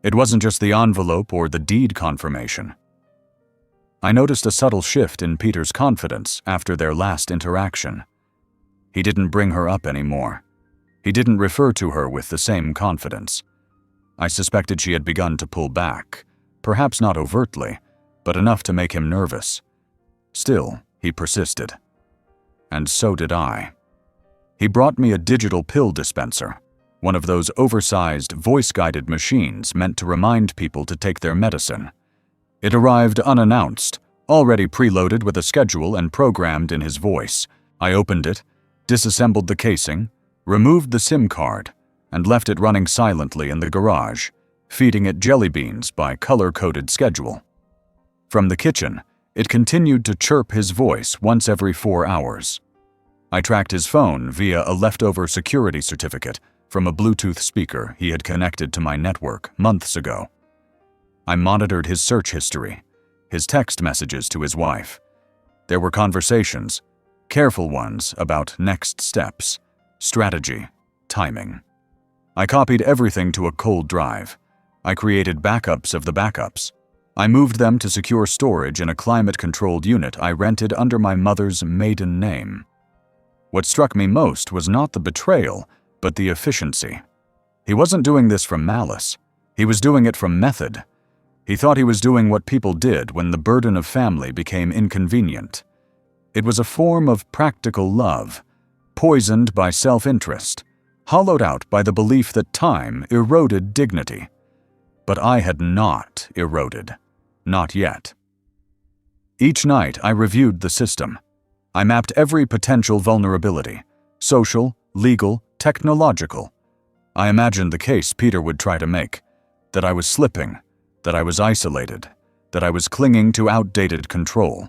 It wasn't just the envelope or the deed confirmation. I noticed a subtle shift in Peter's confidence after their last interaction. He didn't bring her up anymore. He didn't refer to her with the same confidence. I suspected she had begun to pull back, perhaps not overtly, but enough to make him nervous. Still, he persisted. And so did I. He brought me a digital pill dispenser, one of those oversized, voice-guided machines meant to remind people to take their medicine. It arrived unannounced, already preloaded with a schedule and programmed in his voice. I opened it, disassembled the casing, removed the SIM card, and left it running silently in the garage, feeding it jelly beans by color-coded schedule. From the kitchen, it continued to chirp his voice once every 4 hours. I tracked his phone via a leftover security certificate from a Bluetooth speaker he had connected to my network months ago. I monitored his search history, his text messages to his wife. There were conversations, careful ones about next steps, strategy, timing. I copied everything to a cold drive. I created backups of the backups. I moved them to secure storage in a climate-controlled unit I rented under my mother's maiden name. What struck me most was not the betrayal, but the efficiency. He wasn't doing this from malice. He was doing it from method. He thought he was doing what people did when the burden of family became inconvenient. It was a form of practical love, poisoned by self-interest, hollowed out by the belief that time eroded dignity. But I had not eroded. Not yet. Each night I reviewed the system. I mapped every potential vulnerability, social, legal, technological. I imagined the case Peter would try to make, that I was slipping, that I was isolated, that I was clinging to outdated control.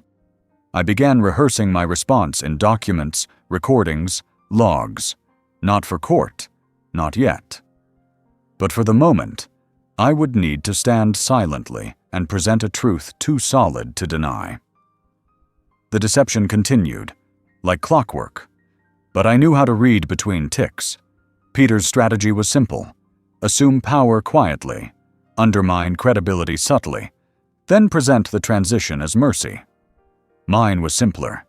I began rehearsing my response in documents, recordings, logs, not for court, not yet. But for the moment, I would need to stand silently and present a truth too solid to deny. The deception continued, like clockwork. But I knew how to read between ticks. Peter's strategy was simple: assume power quietly, undermine credibility subtly, then present the transition as mercy. Mine was simpler.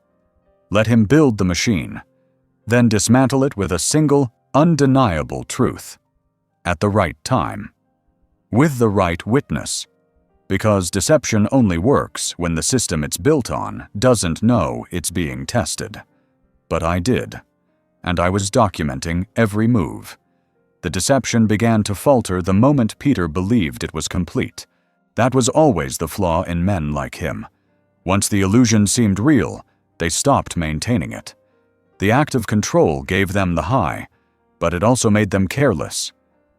Let him build the machine, then dismantle it with a single, undeniable truth. At the right time. With the right witness. Because deception only works when the system it's built on doesn't know it's being tested. But I did, and I was documenting every move. The deception began to falter the moment Peter believed it was complete. That was always the flaw in men like him. Once the illusion seemed real, they stopped maintaining it. The act of control gave them the high, but it also made them careless.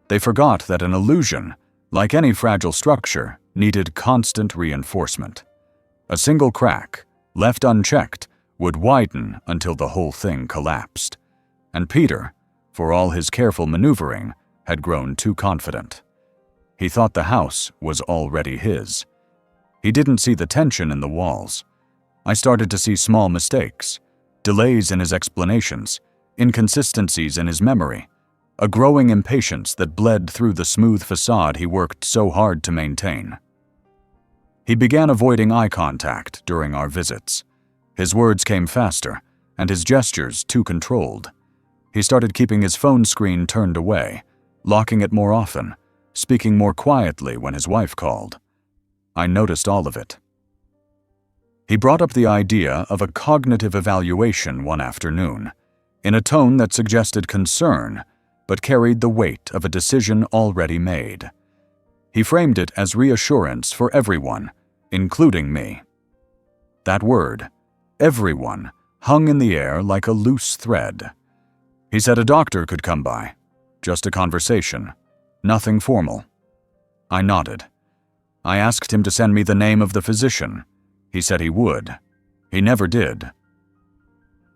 They forgot that an illusion, like any fragile structure, needed constant reinforcement. A single crack, left unchecked, would widen until the whole thing collapsed. And Peter, for all his careful maneuvering, had grown too confident. He thought the house was already his. He didn't see the tension in the walls. I started to see small mistakes, delays in his explanations, inconsistencies in his memory, a growing impatience that bled through the smooth facade he worked so hard to maintain. He began avoiding eye contact during our visits. His words came faster, and his gestures too controlled. He started keeping his phone screen turned away, locking it more often, speaking more quietly when his wife called. I noticed all of it. He brought up the idea of a cognitive evaluation one afternoon, in a tone that suggested concern, but carried the weight of a decision already made. He framed it as reassurance for everyone, including me. That word, everyone, hung in the air like a loose thread. He said a doctor could come by. Just a conversation. Nothing formal. I nodded. I asked him to send me the name of the physician. He said he would. He never did.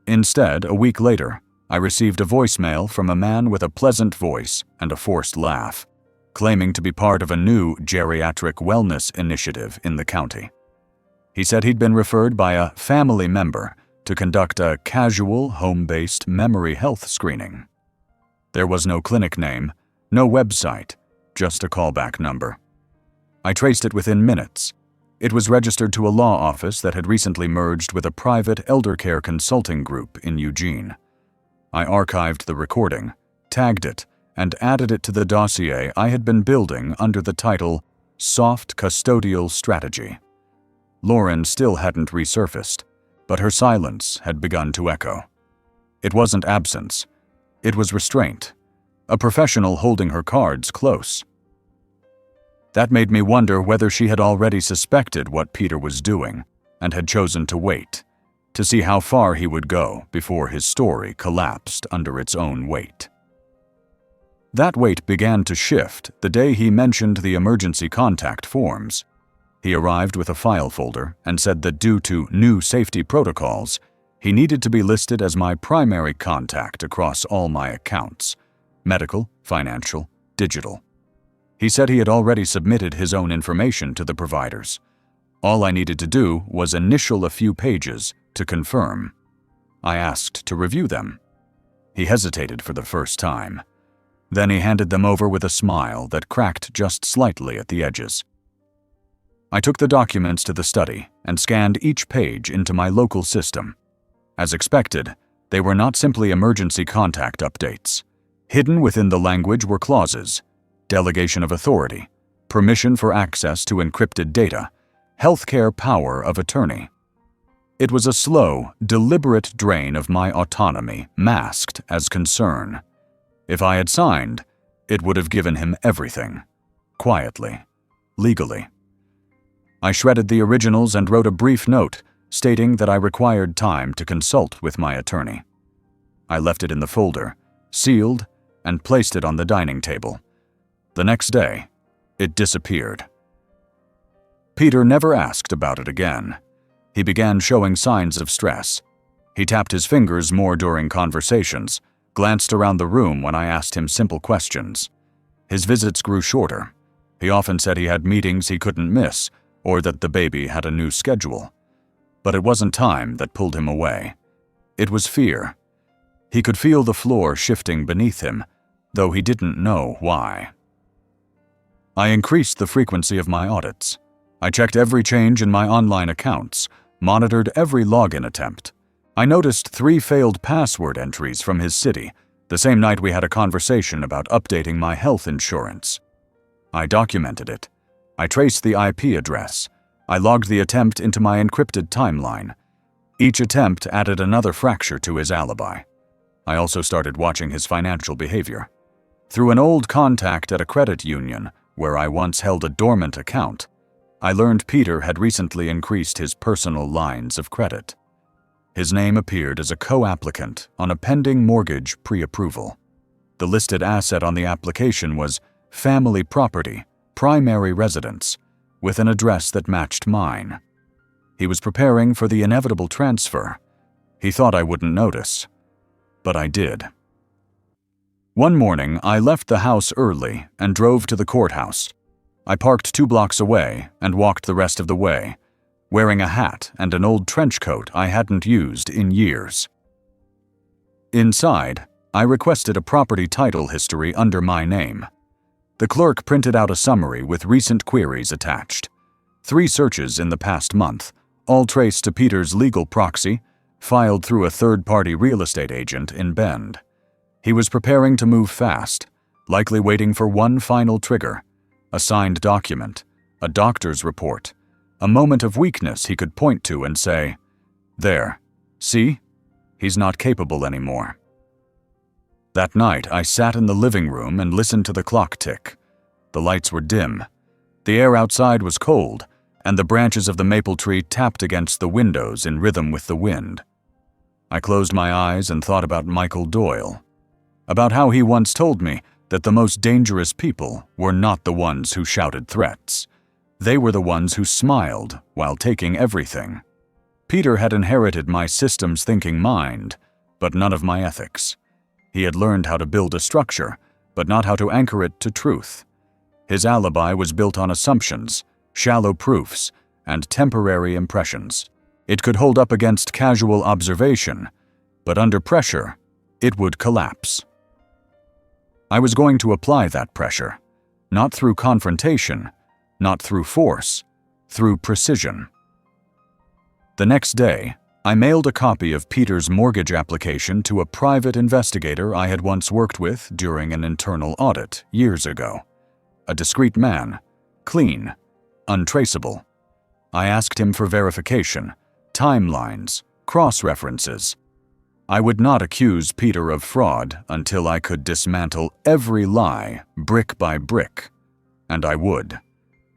Instead, a week later, I received a voicemail from a man with a pleasant voice and a forced laugh, claiming to be part of a new geriatric wellness initiative in the county. He said he'd been referred by a family member to conduct a casual, home-based memory health screening. There was no clinic name, no website, just a callback number. I traced it within minutes. It was registered to a law office that had recently merged with a private elder care consulting group in Eugene. I archived the recording, tagged it, and added it to the dossier I had been building under the title Soft Custodial Strategy. Lauren still hadn't resurfaced, but her silence had begun to echo. It wasn't absence. It was restraint, a professional holding her cards close. That made me wonder whether she had already suspected what Peter was doing and had chosen to wait, to see how far he would go before his story collapsed under its own weight. That weight began to shift the day he mentioned the emergency contact forms. He arrived with a file folder and said that due to new safety protocols, he needed to be listed as my primary contact across all my accounts: medical, financial, digital. He said he had already submitted his own information to the providers. All I needed to do was initial a few pages to confirm. I asked to review them. He hesitated for the first time. Then he handed them over with a smile that cracked just slightly at the edges. I took the documents to the study and scanned each page into my local system. As expected, they were not simply emergency contact updates. Hidden within the language were clauses: delegation of authority, permission for access to encrypted data, healthcare power of attorney. It was a slow, deliberate drain of my autonomy, masked as concern. If I had signed, it would have given him everything. Quietly. Legally. I shredded the originals and wrote a brief note stating that I required time to consult with my attorney. I left it in the folder, sealed, and placed it on the dining table. The next day, it disappeared. Peter never asked about it again. He began showing signs of stress. He tapped his fingers more during conversations, glanced around the room when I asked him simple questions. His visits grew shorter. He often said he had meetings he couldn't miss, or that the baby had a new schedule. But it wasn't time that pulled him away. It was fear. He could feel the floor shifting beneath him, though he didn't know why. I increased the frequency of my audits. I checked every change in my online accounts, monitored every login attempt. I noticed 3 failed password entries from his city, the same night we had a conversation about updating my health insurance. I documented it. I traced the IP address. I logged the attempt into my encrypted timeline. Each attempt added another fracture to his alibi. I also started watching his financial behavior. Through an old contact at a credit union, where I once held a dormant account, I learned Peter had recently increased his personal lines of credit. His name appeared as a co-applicant on a pending mortgage pre-approval. The listed asset on the application was family property, primary residence, with an address that matched mine. He was preparing for the inevitable transfer. He thought I wouldn't notice, but I did. One morning, I left the house early and drove to the courthouse. I parked 2 blocks away and walked the rest of the way, wearing a hat and an old trench coat I hadn't used in years. Inside, I requested a property title history under my name. The clerk printed out a summary with recent queries attached. 3 searches in the past month, all traced to Peter's legal proxy, filed through a third-party real estate agent in Bend. He was preparing to move fast, likely waiting for one final trigger, a signed document, a doctor's report, a moment of weakness he could point to and say, "There, see? He's not capable anymore." That night, I sat in the living room and listened to the clock tick. The lights were dim. The air outside was cold, and the branches of the maple tree tapped against the windows in rhythm with the wind. I closed my eyes and thought about Michael Doyle, about how he once told me that the most dangerous people were not the ones who shouted threats. They were the ones who smiled while taking everything. Peter had inherited my systems thinking mind, but none of my ethics. He had learned how to build a structure, but not how to anchor it to truth. His alibi was built on assumptions, shallow proofs, and temporary impressions. It could hold up against casual observation, but under pressure, it would collapse. I was going to apply that pressure, not through confrontation, not through force, through precision. The next day, I mailed a copy of Peter's mortgage application to a private investigator I had once worked with during an internal audit years ago. A discreet man, clean, untraceable. I asked him for verification, timelines, cross-references. I would not accuse Peter of fraud until I could dismantle every lie brick by brick. And I would.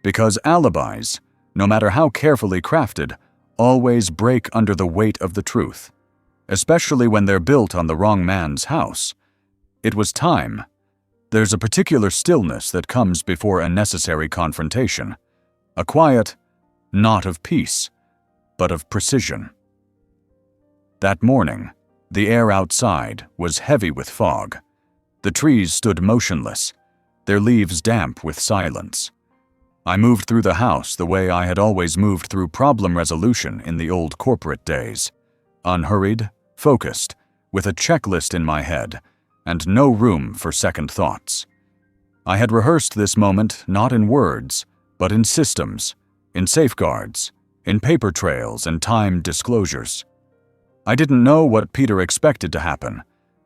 Because alibis, no matter how carefully crafted, always break under the weight of the truth, especially when they're built on the wrong man's house. It was time. There's a particular stillness that comes before a necessary confrontation, a quiet, not of peace, but of precision. That morning, the air outside was heavy with fog. The trees stood motionless, their leaves damp with silence. I moved through the house the way I had always moved through problem resolution in the old corporate days, unhurried, focused, with a checklist in my head, and no room for second thoughts. I had rehearsed this moment not in words, but in systems, in safeguards, in paper trails and timed disclosures. I didn't know what Peter expected to happen,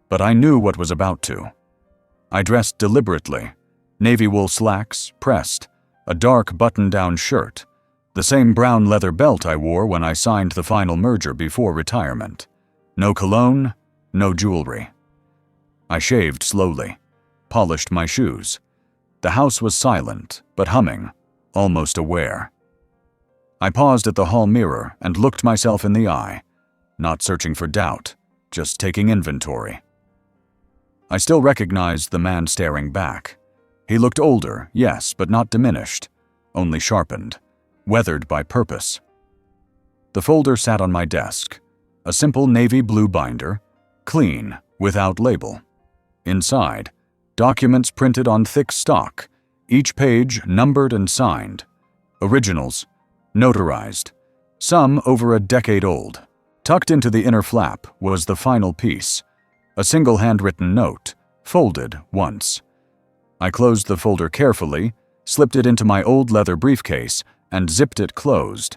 but I knew what was about to. I dressed deliberately, navy wool slacks, pressed, a dark button-down shirt, the same brown leather belt I wore when I signed the final merger before retirement. No cologne, no jewelry. I shaved slowly, polished my shoes. The house was silent, but humming, almost aware. I paused at the hall mirror and looked myself in the eye, not searching for doubt, just taking inventory. I still recognized the man staring back. He looked older, yes, but not diminished, only sharpened, weathered by purpose. The folder sat on my desk, a simple navy blue binder, clean, without label. Inside, documents printed on thick stock, each page numbered and signed. Originals, notarized, some over a decade old. Tucked into the inner flap was the final piece, a single handwritten note, folded once. I closed the folder carefully, slipped it into my old leather briefcase, and zipped it closed.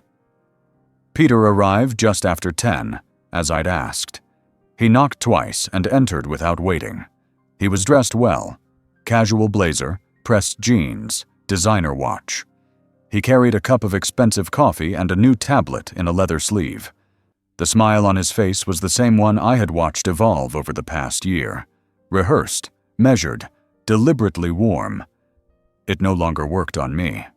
Peter arrived just after 10, as I'd asked. He knocked twice and entered without waiting. He was dressed well, casual blazer, pressed jeans, designer watch. He carried a cup of expensive coffee and a new tablet in a leather sleeve. The smile on his face was the same one I had watched evolve over the past year. Rehearsed, measured, deliberately warm. It no longer worked on me.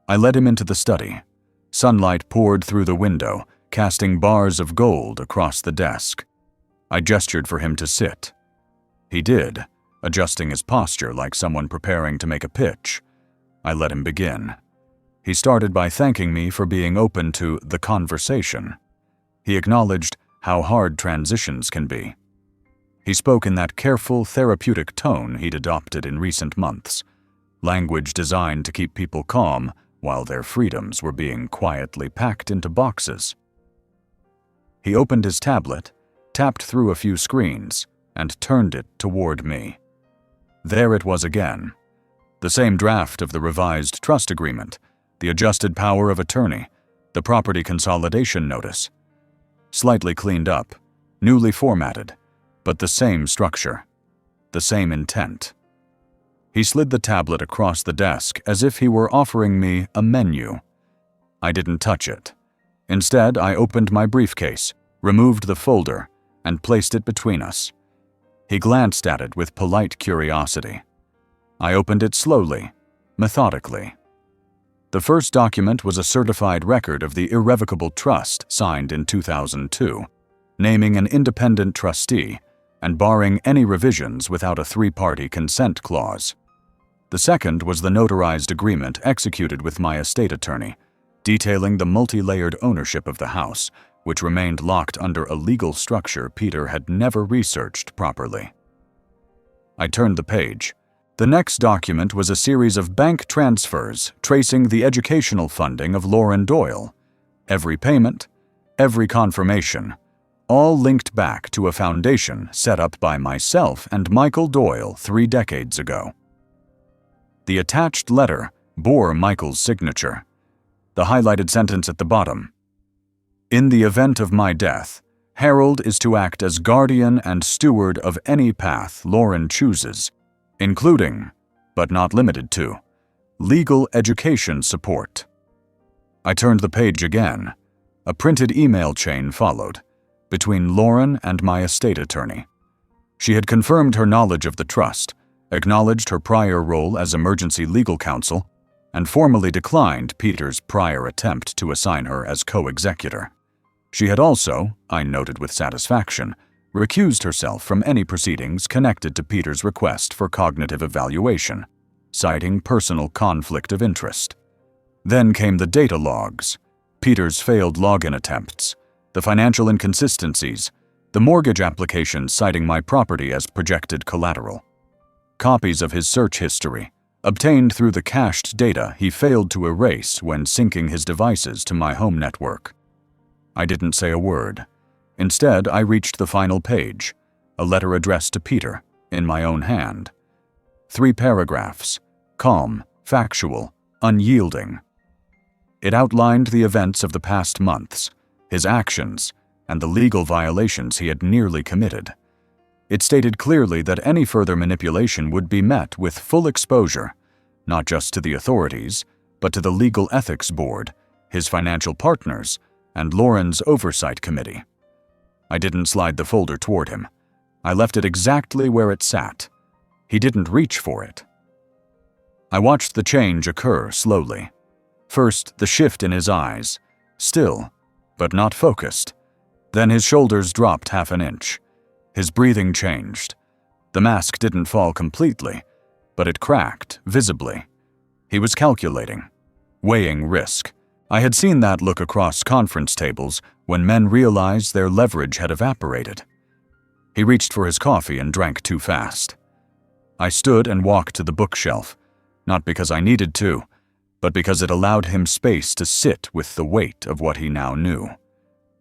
I led him into the study. Sunlight poured through the window, casting bars of gold across the desk. I gestured for him to sit. He did, adjusting his posture like someone preparing to make a pitch. I let him begin. He started by thanking me for being open to the conversation. He acknowledged how hard transitions can be. He spoke in that careful, therapeutic tone he'd adopted in recent months, language designed to keep people calm while their freedoms were being quietly packed into boxes. He opened his tablet, tapped through a few screens, and turned it toward me. There it was again. The same draft of the revised trust agreement, the adjusted power of attorney, the property consolidation notice. Slightly cleaned up, newly formatted, but the same structure, the same intent. He slid the tablet across the desk as if he were offering me a menu. I didn't touch it. Instead, I opened my briefcase, removed the folder, and placed it between us. He glanced at it with polite curiosity. I opened it slowly, methodically. The first document was a certified record of the irrevocable trust signed in 2002, naming an independent trustee and barring any revisions without a three-party consent clause. The second was the notarized agreement executed with my estate attorney, detailing the multi-layered ownership of the house, which remained locked under a legal structure Peter had never researched properly. I turned the page. The next document was a series of bank transfers tracing the educational funding of Lauren Doyle. Every payment, every confirmation, all linked back to a foundation set up by myself and Michael Doyle 3 decades ago. The attached letter bore Michael's signature. The highlighted sentence at the bottom: "In the event of my death, Harold is to act as guardian and steward of any path Lauren chooses, including, but not limited to, legal education support." I turned the page again. A printed email chain followed, between Lauren and my estate attorney. She had confirmed her knowledge of the trust, acknowledged her prior role as emergency legal counsel, and formally declined Peter's prior attempt to assign her as co-executor. She had also, I noted with satisfaction, recused herself from any proceedings connected to Peter's request for cognitive evaluation, citing personal conflict of interest. Then came the data logs, Peter's failed login attempts, the financial inconsistencies, the mortgage application citing my property as projected collateral, copies of his search history, obtained through the cached data he failed to erase when syncing his devices to my home network. I didn't say a word. Instead, I reached the final page, a letter addressed to Peter, in my own hand. 3 paragraphs, calm, factual, unyielding. It outlined the events of the past months, his actions, and the legal violations he had nearly committed. It stated clearly that any further manipulation would be met with full exposure, not just to the authorities, but to the Legal Ethics Board, his financial partners, and Lauren's Oversight Committee. I didn't slide the folder toward him. I left it exactly where it sat. He didn't reach for it. I watched the change occur slowly. First, the shift in his eyes, still, but not focused. Then his shoulders dropped half an inch. His breathing changed. The mask didn't fall completely, but it cracked visibly. He was calculating, weighing risk. I had seen that look across conference tables when men realized their leverage had evaporated. He reached for his coffee and drank too fast. I stood and walked to the bookshelf, not because I needed to, but because it allowed him space to sit with the weight of what he now knew.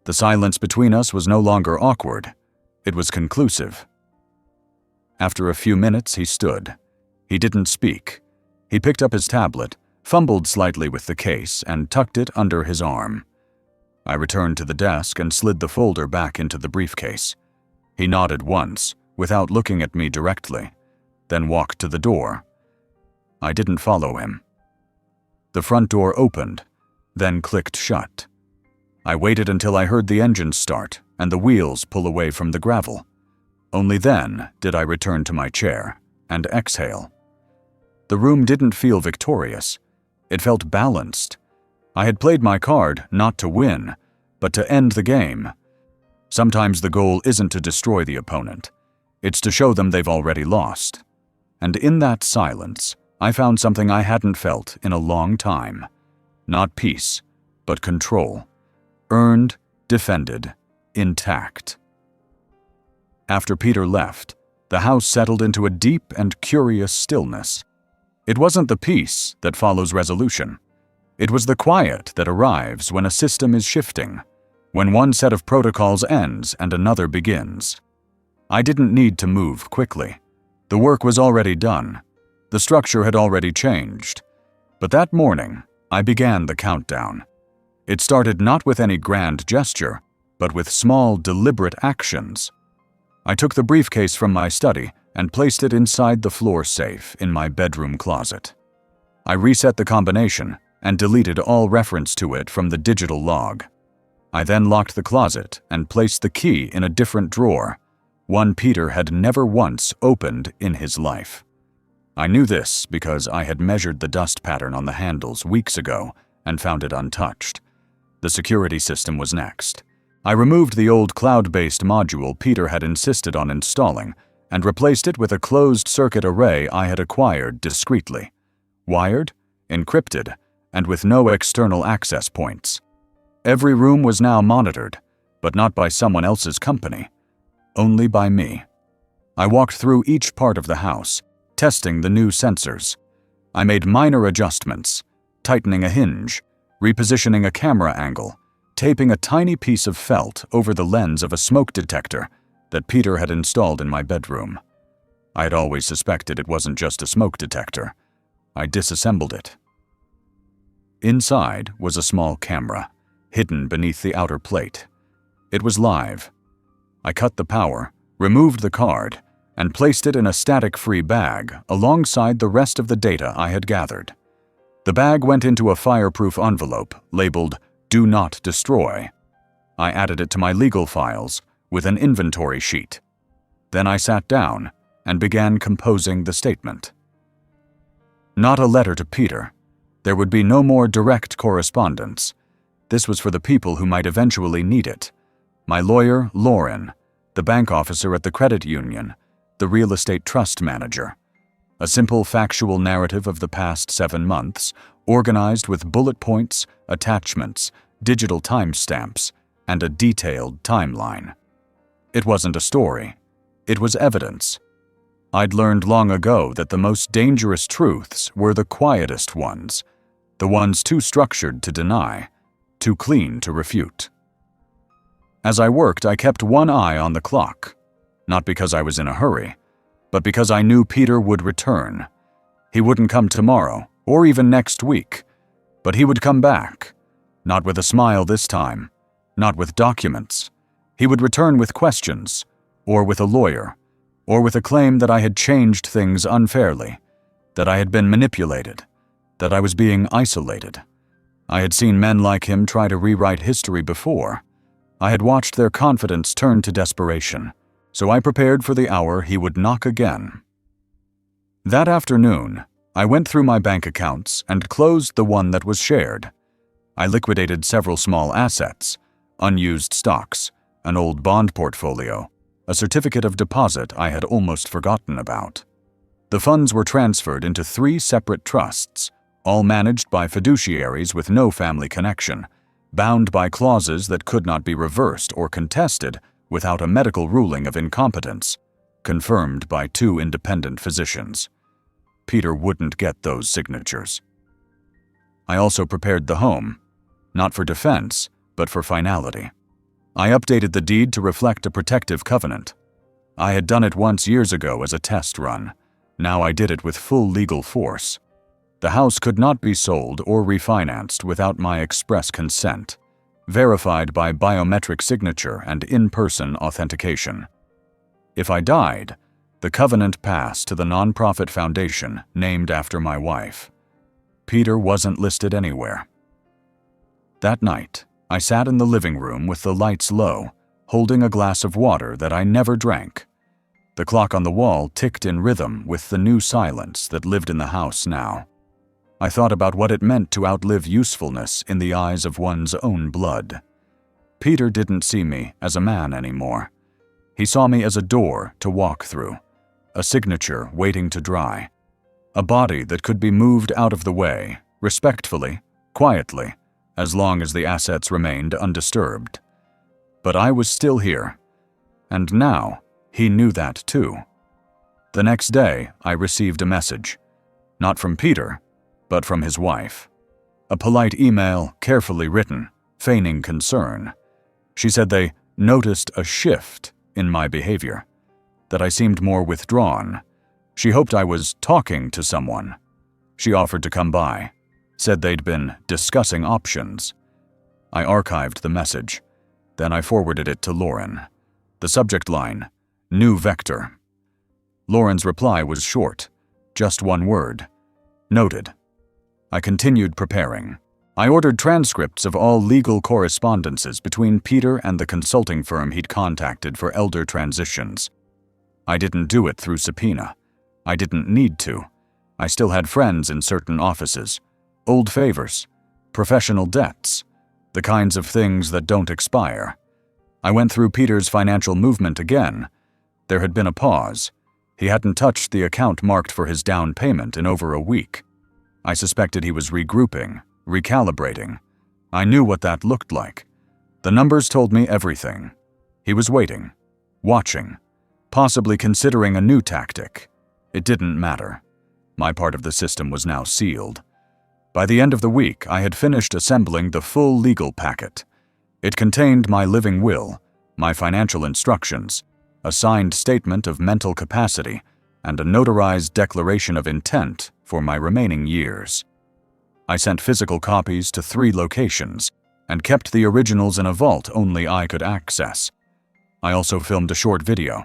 The silence between us was no longer awkward. It was conclusive. After a few minutes, he stood. He didn't speak. He picked up his tablet, fumbled slightly with the case, and tucked it under his arm. I returned to the desk and slid the folder back into the briefcase. He nodded once, without looking at me directly, then walked to the door. I didn't follow him. The front door opened, then clicked shut. I waited until I heard the engine start and the wheels pull away from the gravel. Only then did I return to my chair and exhale. The room didn't feel victorious. It felt balanced. I had played my card not to win, but to end the game. Sometimes the goal isn't to destroy the opponent. It's to show them they've already lost. And in that silence, I found something I hadn't felt in a long time. Not peace, but control. Earned, defended, intact. After Peter left, the house settled into a deep and curious stillness. It wasn't the peace that follows resolution. It was the quiet that arrives when a system is shifting, when one set of protocols ends and another begins. I didn't need to move quickly. The work was already done. The structure had already changed. But that morning, I began the countdown. It started not with any grand gesture, but with small, deliberate actions. I took the briefcase from my study and placed it inside the floor safe in my bedroom closet. I reset the combination and deleted all reference to it from the digital log. I then locked the closet and placed the key in a different drawer, one Peter had never once opened in his life. I knew this because I had measured the dust pattern on the handles weeks ago and found it untouched. The security system was next. I removed the old cloud-based module Peter had insisted on installing and replaced it with a closed-circuit array I had acquired discreetly. Wired, encrypted, and with no external access points. Every room was now monitored, but not by someone else's company. Only by me. I walked through each part of the house, testing the new sensors. I made minor adjustments, tightening a hinge, repositioning a camera angle, taping a tiny piece of felt over the lens of a smoke detector that Peter had installed in my bedroom. I had always suspected it wasn't just a smoke detector. I disassembled it. Inside was a small camera, hidden beneath the outer plate. It was live. I cut the power, removed the card, and placed it in a static-free bag alongside the rest of the data I had gathered. The bag went into a fireproof envelope labeled "Do Not Destroy." I added it to my legal files with an inventory sheet. Then I sat down and began composing the statement. Not a letter to Peter. There would be no more direct correspondence. This was for the people who might eventually need it. My lawyer, Lauren, the bank officer at the credit union, the real estate trust manager. A simple factual narrative of the past 7 months, organized with bullet points, attachments, digital timestamps, and a detailed timeline. It wasn't a story. It was evidence. I'd learned long ago that the most dangerous truths were the quietest ones, the ones too structured to deny, too clean to refute. As I worked, I kept one eye on the clock, not because I was in a hurry, but because I knew Peter would return. He wouldn't come tomorrow, or even next week, but he would come back, not with a smile this time, not with documents. He would return with questions, or with a lawyer, or with a claim that I had changed things unfairly, that I had been manipulated, that I was being isolated. I had seen men like him try to rewrite history before. I had watched their confidence turn to desperation, so I prepared for the hour he would knock again. That afternoon, I went through my bank accounts and closed the one that was shared. I liquidated several small assets, unused stocks, an old bond portfolio, a certificate of deposit I had almost forgotten about. The funds were transferred into 3 separate trusts, all managed by fiduciaries with no family connection, bound by clauses that could not be reversed or contested without a medical ruling of incompetence, confirmed by 2 independent physicians. Peter wouldn't get those signatures. I also prepared the home, not for defense, but for finality. I updated the deed to reflect a protective covenant. I had done it once years ago as a test run. Now I did it with full legal force. The house could not be sold or refinanced without my express consent, verified by biometric signature and in-person authentication. If I died, the covenant passed to the nonprofit foundation named after my wife. Peter wasn't listed anywhere. That night, I sat in the living room with the lights low, holding a glass of water that I never drank. The clock on the wall ticked in rhythm with the new silence that lived in the house now. I thought about what it meant to outlive usefulness in the eyes of one's own blood. Peter didn't see me as a man anymore. He saw me as a door to walk through, a signature waiting to dry, a body that could be moved out of the way, respectfully, quietly, as long as the assets remained undisturbed. But I was still here, and now he knew that too. The next day, I received a message, not from Peter, but from his wife. A polite email, carefully written, feigning concern. She said they noticed a shift in my behavior, that I seemed more withdrawn. She hoped I was talking to someone. She offered to come by, said they'd been discussing options. I archived the message. Then I forwarded it to Lauren. The subject line, "New Vector." Lauren's reply was short, just one word, "Noted." I continued preparing. I ordered transcripts of all legal correspondences between Peter and the consulting firm he'd contacted for elder transitions. I didn't do it through subpoena. I didn't need to. I still had friends in certain offices, old favors, professional debts, the kinds of things that don't expire. I went through Peter's financial movement again. There had been a pause. He hadn't touched the account marked for his down payment in over a week. I suspected he was regrouping, recalibrating. I knew what that looked like. The numbers told me everything. He was waiting, watching, possibly considering a new tactic. It didn't matter. My part of the system was now sealed. By the end of the week, I had finished assembling the full legal packet. It contained my living will, my financial instructions, a signed statement of mental capacity, and a notarized declaration of intent for my remaining years. I sent physical copies to 3 locations and kept the originals in a vault only I could access. I also filmed a short video.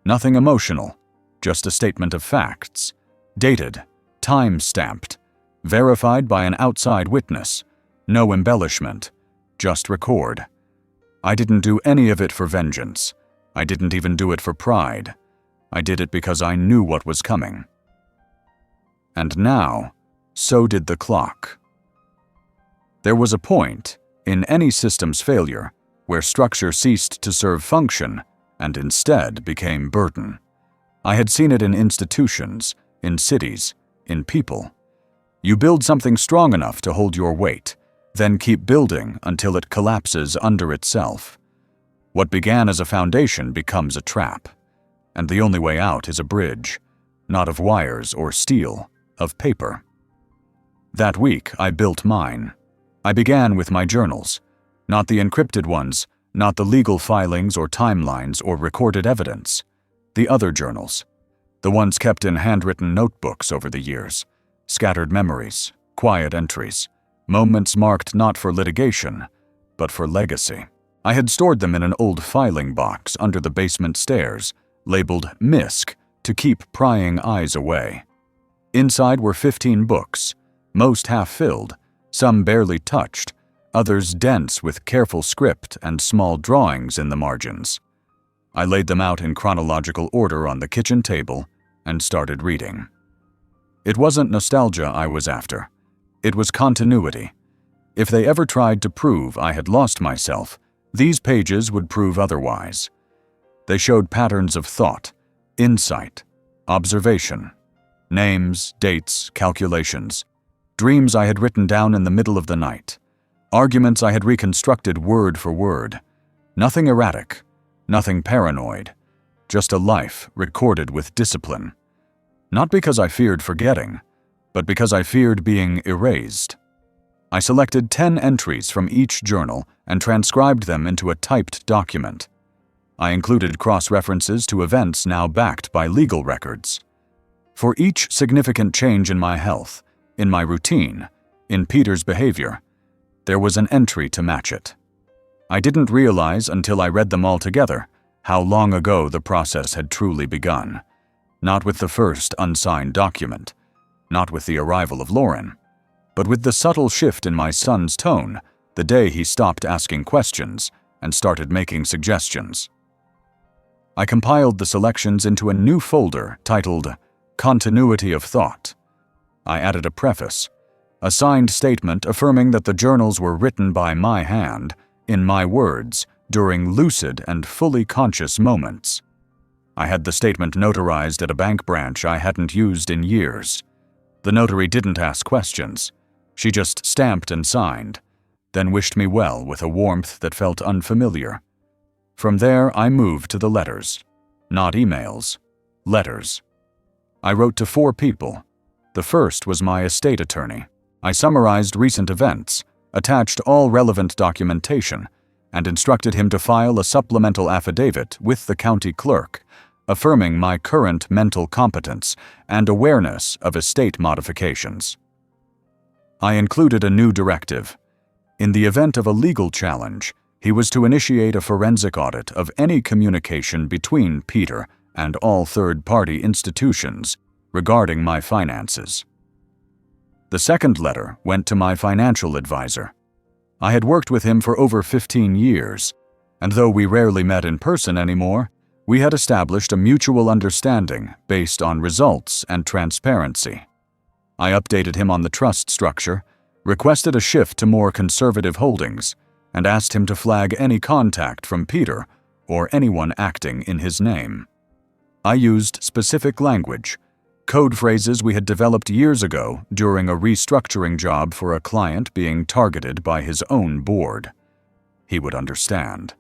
Nothing emotional, just a statement of facts, dated, time-stamped, verified by an outside witness, no embellishment, just record. I didn't do any of it for vengeance. I didn't even do it for pride. I did it because I knew what was coming. And now, so did the clock. There was a point, in any system's failure, where structure ceased to serve function and instead became burden. I had seen it in institutions, in cities, in people. You build something strong enough to hold your weight, then keep building until it collapses under itself. What began as a foundation becomes a trap, and the only way out is a bridge, not of wires or steel, of paper. That week, I built mine. I began with my journals, not the encrypted ones, not the legal filings or timelines or recorded evidence. The other journals, the ones kept in handwritten notebooks over the years, scattered memories, quiet entries, moments marked not for litigation, but for legacy. I had stored them in an old filing box under the basement stairs, labeled MISC to keep prying eyes away. Inside were 15 books, most half-filled, some barely touched, others dense with careful script and small drawings in the margins. I laid them out in chronological order on the kitchen table and started reading. It wasn't nostalgia I was after. It was continuity. If they ever tried to prove I had lost myself, these pages would prove otherwise. They showed patterns of thought, insight, observation, names, dates, calculations, dreams I had written down in the middle of the night, arguments I had reconstructed word for word. Nothing erratic, nothing paranoid, just a life recorded with discipline. Not because I feared forgetting, but because I feared being erased. I selected 10 entries from each journal and transcribed them into a typed document. I included cross-references to events now backed by legal records. For each significant change in my health, in my routine, in Peter's behavior, there was an entry to match it. I didn't realize until I read them all together how long ago the process had truly begun. Not with the first unsigned document, not with the arrival of Lauren, but with the subtle shift in my son's tone the day he stopped asking questions and started making suggestions. I compiled the selections into a new folder titled Continuity of Thought. I added a preface, A signed statement affirming that the journals were written by my hand, in my words, during lucid and fully conscious moments. I had the statement notarized at a bank branch I hadn't used in years. The notary didn't ask questions. She just stamped and signed, then wished me well with a warmth that felt unfamiliar. From there, I moved to the letters. Not emails. Letters. I wrote to 4 people. The first was my estate attorney. I summarized recent events, attached all relevant documentation, and instructed him to file a supplemental affidavit with the county clerk, affirming my current mental competence and awareness of estate modifications. I included a new directive. In the event of a legal challenge, he was to initiate a forensic audit of any communication between Peter and all third-party institutions regarding my finances. The second letter went to my financial advisor. I had worked with him for over 15 years, and though we rarely met in person anymore, we had established a mutual understanding based on results and transparency. I updated him on the trust structure, requested a shift to more conservative holdings, and asked him to flag any contact from Peter or anyone acting in his name. I used specific language, code phrases we had developed years ago during a restructuring job for a client being targeted by his own board. He would understand.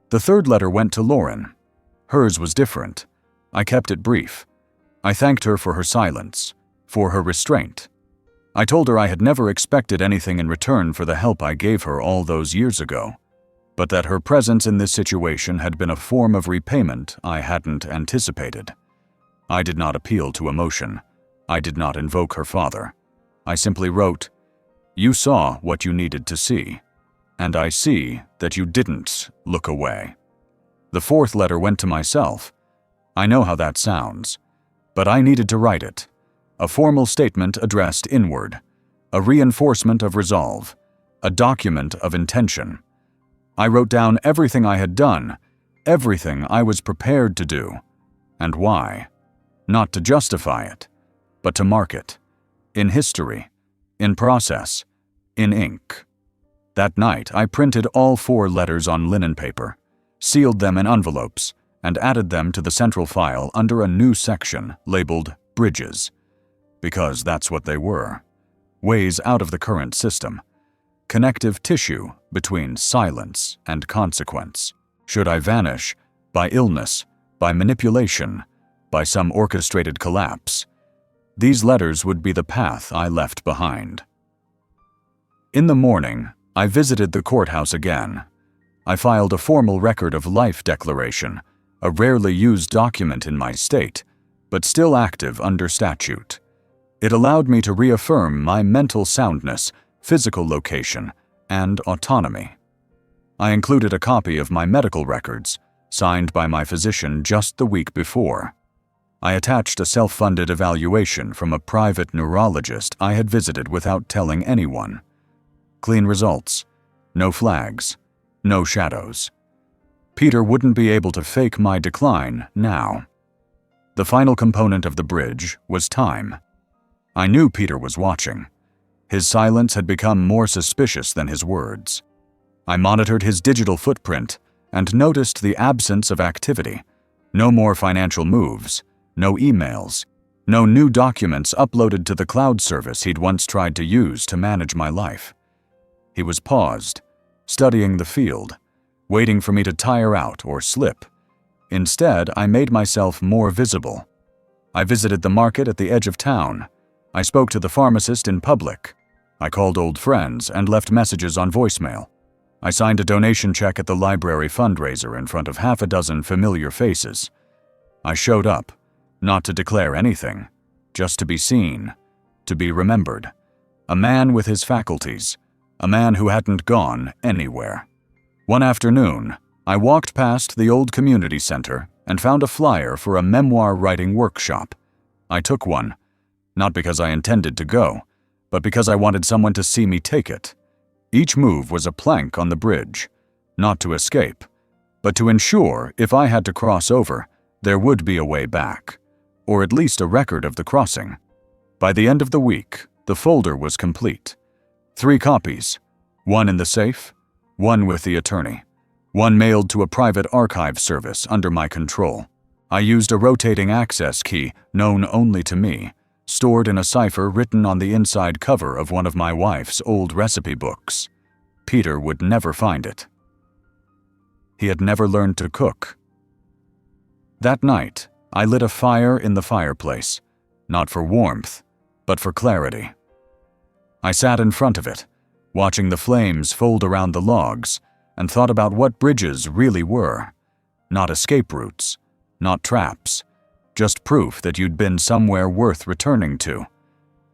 The third letter went to Lauren. Hers was different. I kept it brief. I thanked her for her silence, for her restraint. I told her I had never expected anything in return for the help I gave her all those years ago, but that her presence in this situation had been a form of repayment I hadn't anticipated. I did not appeal to emotion. I did not invoke her father. I simply wrote, "You saw what you needed to see, and I see that you didn't look away." The fourth letter went to myself. I know how that sounds, but I needed to write it. A formal statement addressed inward, a reinforcement of resolve, a document of intention. I wrote down everything I had done, everything I was prepared to do, and why. Not to justify it, but to mark it. In history, in process, in ink. That night, I printed all 4 letters on linen paper, sealed them in envelopes, and added them to the central file under a new section labeled Bridges, because that's what they were. Ways out of the current system. Connective tissue between silence and consequence. Should I vanish, by illness, by manipulation, by some orchestrated collapse, these letters would be the path I left behind. In the morning, I visited the courthouse again. I filed a formal record of life declaration, a rarely used document in my state, but still active under statute. It allowed me to reaffirm my mental soundness, physical location, and autonomy. I included a copy of my medical records, signed by my physician just the week before. I attached a self-funded evaluation from a private neurologist I had visited without telling anyone. Clean results. No flags. No shadows. Peter wouldn't be able to fake my decline now. The final component of the bridge was time. I knew Peter was watching. His silence had become more suspicious than his words. I monitored his digital footprint and noticed the absence of activity. No more financial moves, no emails, no new documents uploaded to the cloud service he'd once tried to use to manage my life. He was paused, studying the field, waiting for me to tire out or slip. Instead, I made myself more visible. I visited the market at the edge of town. I spoke to the pharmacist in public. I called old friends and left messages on voicemail. I signed a donation check at the library fundraiser in front of half a dozen familiar faces. I showed up, not to declare anything, just to be seen, to be remembered. A man with his faculties, a man who hadn't gone anywhere. One afternoon, I walked past the old community center and found a flyer for a memoir writing workshop. I took one, not because I intended to go, but because I wanted someone to see me take it. Each move was a plank on the bridge, not to escape, but to ensure if I had to cross over, there would be a way back, or at least a record of the crossing. By the end of the week, The folder was complete. 3 copies, one in the safe, one with the attorney, one mailed to a private archive service under my control. I used a rotating access key known only to me, stored in a cipher written on the inside cover of one of my wife's old recipe books. Peter would never find it. He had never learned to cook. That night, I lit a fire in the fireplace, not for warmth, but for clarity. I sat in front of it, watching the flames fold around the logs, and thought about what bridges really were. Not escape routes, not traps, just proof that you'd been somewhere worth returning to,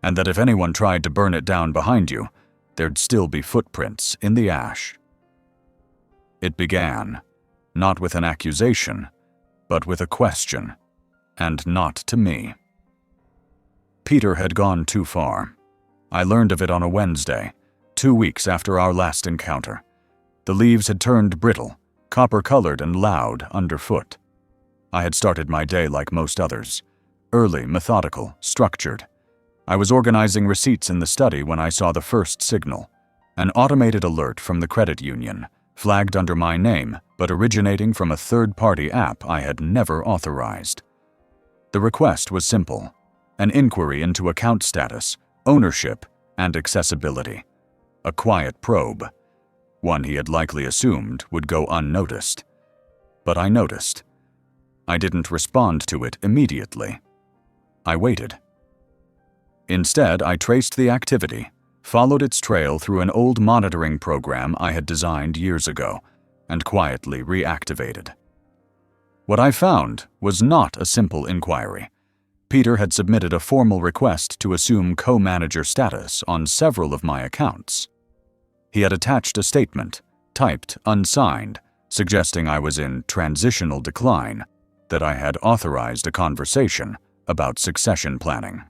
and that if anyone tried to burn it down behind you, there'd still be footprints in the ash. It began, not with an accusation, but with a question, and not to me. Peter had gone too far. I learned of it on a Wednesday, 2 weeks after our last encounter. The leaves had turned brittle, copper-colored and loud underfoot. I had started my day like most others, early, methodical, structured. I was organizing receipts in the study when I saw the first signal, an automated alert from the credit union, flagged under my name, but originating from a third-party app I had never authorized. The request was simple, an inquiry into account status, ownership, and accessibility. A quiet probe, one he had likely assumed would go unnoticed. But I noticed. I didn't respond to it immediately. I waited. Instead, I traced the activity, followed its trail through an old monitoring program I had designed years ago, and quietly reactivated. What I found was not a simple inquiry. Peter had submitted a formal request to assume co-manager status on several of my accounts. He had attached a statement, typed unsigned, suggesting I was in transitional decline, that I had authorized a conversation about succession planning.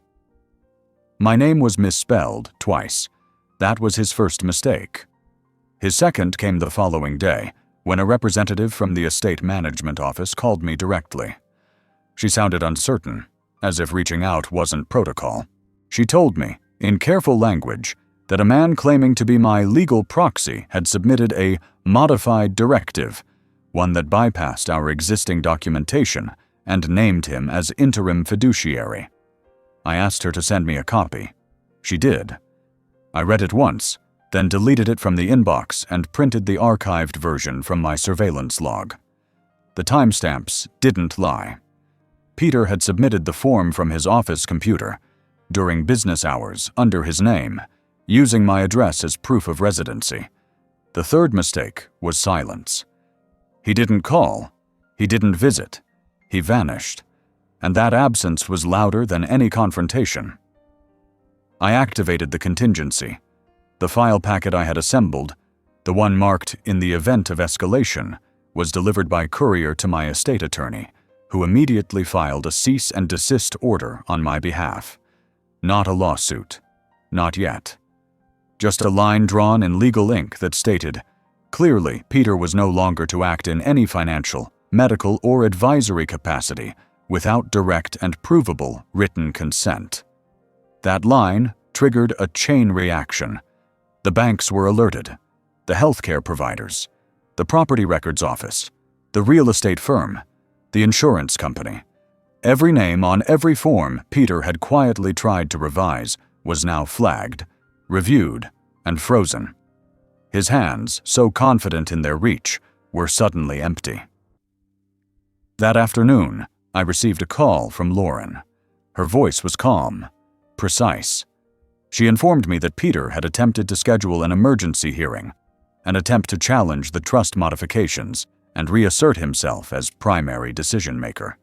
My name was misspelled twice. That was his first mistake. His second came the following day, when a representative from the estate management office called me directly. She sounded uncertain, as if reaching out wasn't protocol. She told me, in careful language, that a man claiming to be my legal proxy had submitted a modified directive, one that bypassed our existing documentation and named him as interim fiduciary. I asked her to send me a copy. She did. I read it once, then deleted it from the inbox and printed the archived version from my surveillance log. The timestamps didn't lie. Peter had submitted the form from his office computer, during business hours, under his name, using my address as proof of residency. The third mistake was silence. He didn't call. He didn't visit. He vanished. And that absence was louder than any confrontation. I activated the contingency. The file packet I had assembled, the one marked "in the event of escalation," was delivered by courier to my estate attorney, who immediately filed a cease and desist order on my behalf. Not a lawsuit. Not yet. Just a line drawn in legal ink that stated, clearly Peter was no longer to act in any financial, medical, or advisory capacity without direct and provable written consent. That line triggered a chain reaction. The banks were alerted, the healthcare providers, the property records office, the real estate firm, the insurance company. Every name on every form Peter had quietly tried to revise was now flagged, reviewed, and frozen. His hands, so confident in their reach, were suddenly empty. That afternoon, I received a call from Lauren. Her voice was calm, precise. She informed me that Peter had attempted to schedule an emergency hearing, an attempt to challenge the trust modifications and reassert himself as primary decision-maker.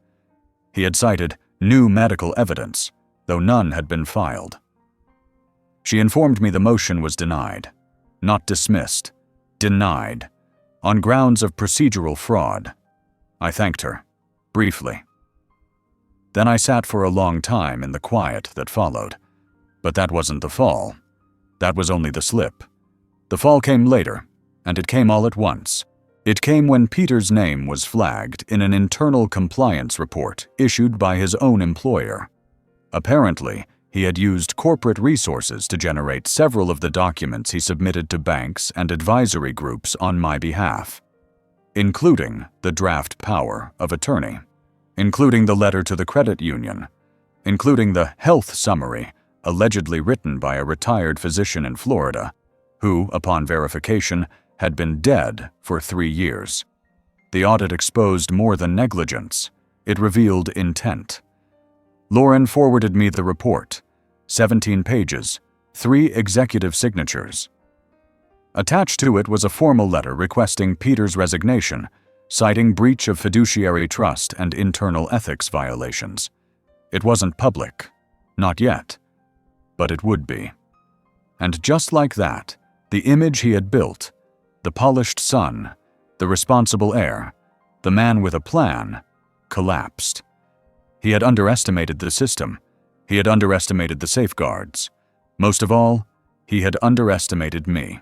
He had cited new medical evidence, though none had been filed. She informed me the motion was denied, not dismissed, denied, on grounds of procedural fraud. I thanked her, briefly. Then I sat for a long time in the quiet that followed. But that wasn't the fall. That was only the slip. The fall came later, and it came all at once. It came when Peter's name was flagged in an internal compliance report issued by his own employer. Apparently, he had used corporate resources to generate several of the documents he submitted to banks and advisory groups on my behalf, including the draft power of attorney, including the letter to the credit union, including the health summary allegedly written by a retired physician in Florida, who, upon verification, had been dead for 3 years. The audit exposed more than negligence. It revealed intent. Lauren forwarded me the report, 17 pages, 3 executive signatures. Attached to it was a formal letter requesting Peter's resignation, citing breach of fiduciary trust and internal ethics violations. It wasn't public. Not yet. But it would be. And just like that, the image he had built, the polished son, the responsible heir, the man with a plan, collapsed. He had underestimated the system. He had underestimated the safeguards. Most of all, he had underestimated me.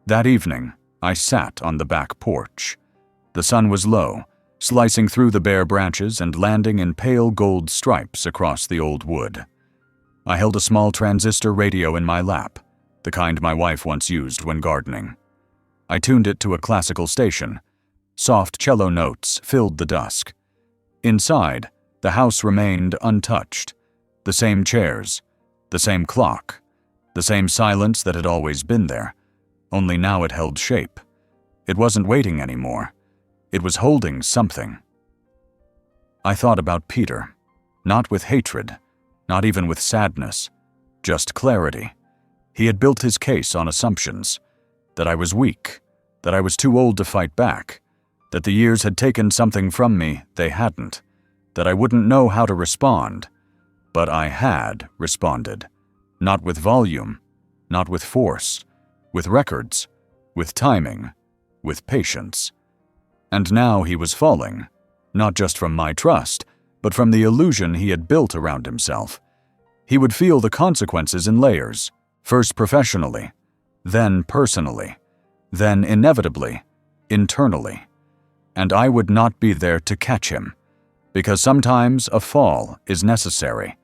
That evening, I sat on the back porch. The sun was low, slicing through the bare branches and landing in pale gold stripes across the old wood. I held a small transistor radio in my lap, the kind my wife once used when gardening. I tuned it to a classical station. Soft cello notes filled the dusk. Inside, the house remained untouched. The same chairs, the same clock, the same silence that had always been there, only now it held shape. It wasn't waiting anymore. It was holding something. I thought about Peter, not with hatred, not even with sadness, just clarity. He had built his case on assumptions, that I was weak, that I was too old to fight back, that the years had taken something from me they hadn't, that I wouldn't know how to respond. But I had responded, not with volume, not with force, with records, with timing, with patience. And now he was falling, not just from my trust, but from the illusion he had built around himself. He would feel the consequences in layers, first professionally, then personally, then inevitably, internally. And I would not be there to catch him, because sometimes a fall is necessary,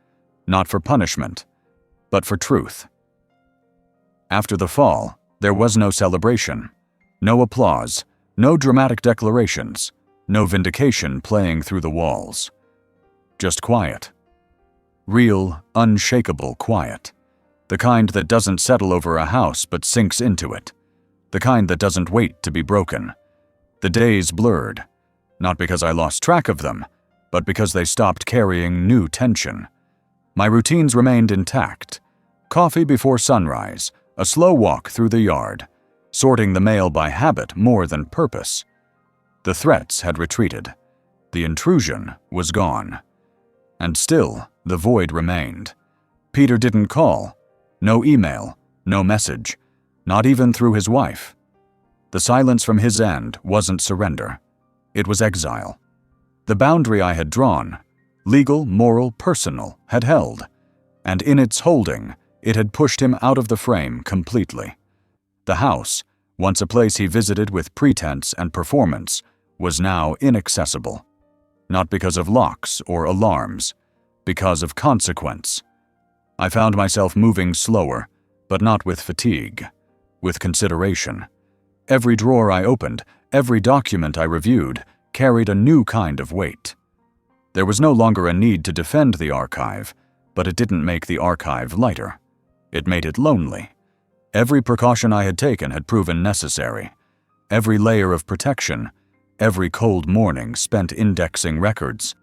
not for punishment, but for truth. After the fall, there was no celebration, no applause, no dramatic declarations, no vindication playing through the walls. Just quiet. Real, unshakable quiet. The kind that doesn't settle over a house but sinks into it. The kind that doesn't wait to be broken. The days blurred, not because I lost track of them, but because they stopped carrying new tension. My routines remained intact. Coffee before sunrise, a slow walk through the yard, sorting the mail by habit more than purpose. The threats had retreated. The intrusion was gone. And still, the void remained. Peter didn't call. No email, no message, not even through his wife. The silence from his end wasn't surrender. It was exile. The boundary I had drawn, legal, moral, personal, had held. And in its holding, it had pushed him out of the frame completely. The house, once a place he visited with pretense and performance, was now inaccessible. Not because of locks or alarms, because of consequence. I found myself moving slower, but not with fatigue, with consideration. Every drawer I opened, every document I reviewed, carried a new kind of weight. There was no longer a need to defend the archive, but it didn't make the archive lighter. It made it lonely. Every precaution I had taken had proven necessary. Every layer of protection, every cold morning spent indexing records,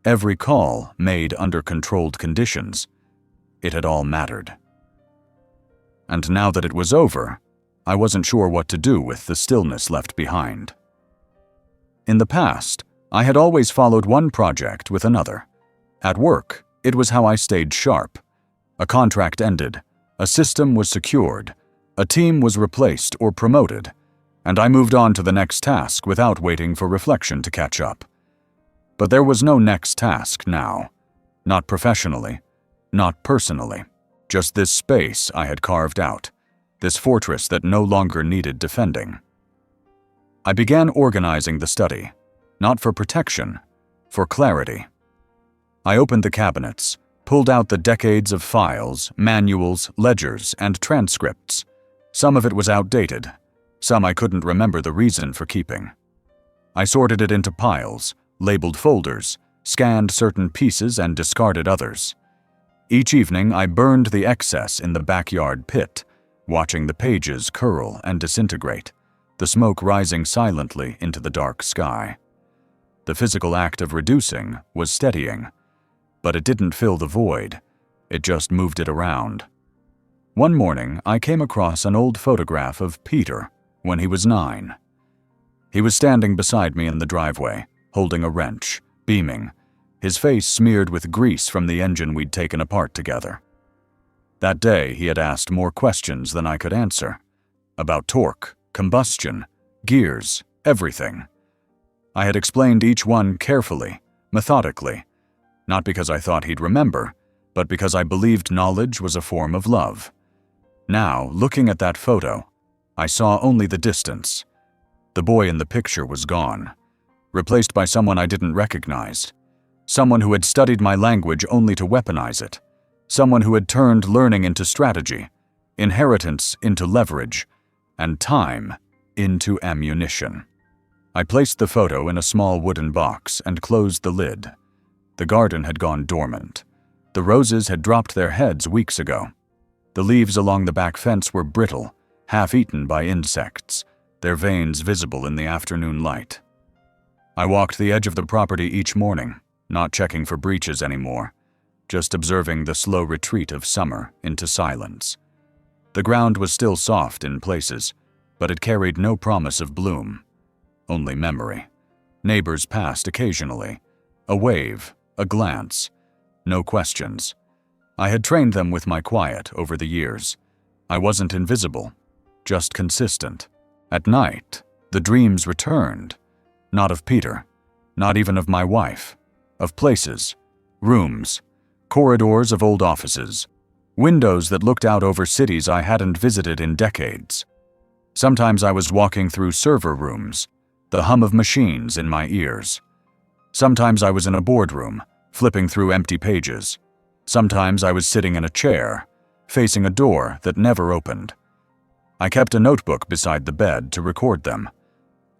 every call made under controlled conditions. It had all mattered. And now that it was over, I wasn't sure what to do with the stillness left behind. In the past, I had always followed one project with another. At work, it was how I stayed sharp. A contract ended, a system was secured, a team was replaced or promoted, and I moved on to the next task without waiting for reflection to catch up. But there was no next task now. Not professionally, not personally. Just this space I had carved out, this fortress that no longer needed defending. I began organizing the study, not for protection, for clarity. I opened the cabinets, pulled out the decades of files, manuals, ledgers, and transcripts. Some of it was outdated. Some I couldn't remember the reason for keeping. I sorted it into piles, labeled folders, scanned certain pieces and discarded others. Each evening I burned the excess in the backyard pit, watching the pages curl and disintegrate, the smoke rising silently into the dark sky. The physical act of reducing was steadying, but it didn't fill the void, it just moved it around. One morning I came across an old photograph of Peter when he was 9. He was standing beside me in the driveway, holding a wrench, beaming, his face smeared with grease from the engine we'd taken apart together. That day he had asked more questions than I could answer, about torque, combustion, gears, everything. I had explained each one carefully, methodically, not because I thought he'd remember, but because I believed knowledge was a form of love. Now, looking at that photo, I saw only the distance. The boy in the picture was gone, replaced by someone I didn't recognize, someone who had studied my language only to weaponize it, someone who had turned learning into strategy, inheritance into leverage, and time into ammunition. I placed the photo in a small wooden box and closed the lid. The garden had gone dormant. The roses had dropped their heads weeks ago. The leaves along the back fence were brittle, half-eaten by insects, their veins visible in the afternoon light. I walked the edge of the property each morning, not checking for breaches anymore, just observing the slow retreat of summer into silence. The ground was still soft in places, but it carried no promise of bloom, only memory. Neighbors passed occasionally, a wave, a glance, no questions. I had trained them with my quiet over the years. I wasn't invisible, just consistent. At night, the dreams returned, not of Peter, not even of my wife, of places, rooms, corridors of old offices, windows that looked out over cities I hadn't visited in decades. Sometimes I was walking through server rooms, the hum of machines in my ears. Sometimes I was in a boardroom, flipping through empty pages. Sometimes I was sitting in a chair, facing a door that never opened. I kept a notebook beside the bed to record them.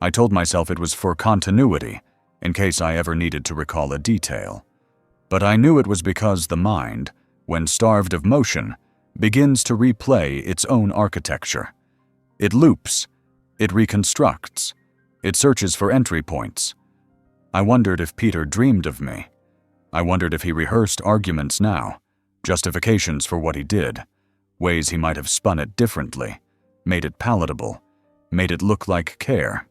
I told myself it was for continuity, in case I ever needed to recall a detail. But I knew it was because the mind, when starved of motion, begins to replay its own architecture. It loops, it reconstructs, it searches for entry points. I wondered if Peter dreamed of me. I wondered if he rehearsed arguments now, justifications for what he did, ways he might have spun it differently, made it palatable, made it look like care.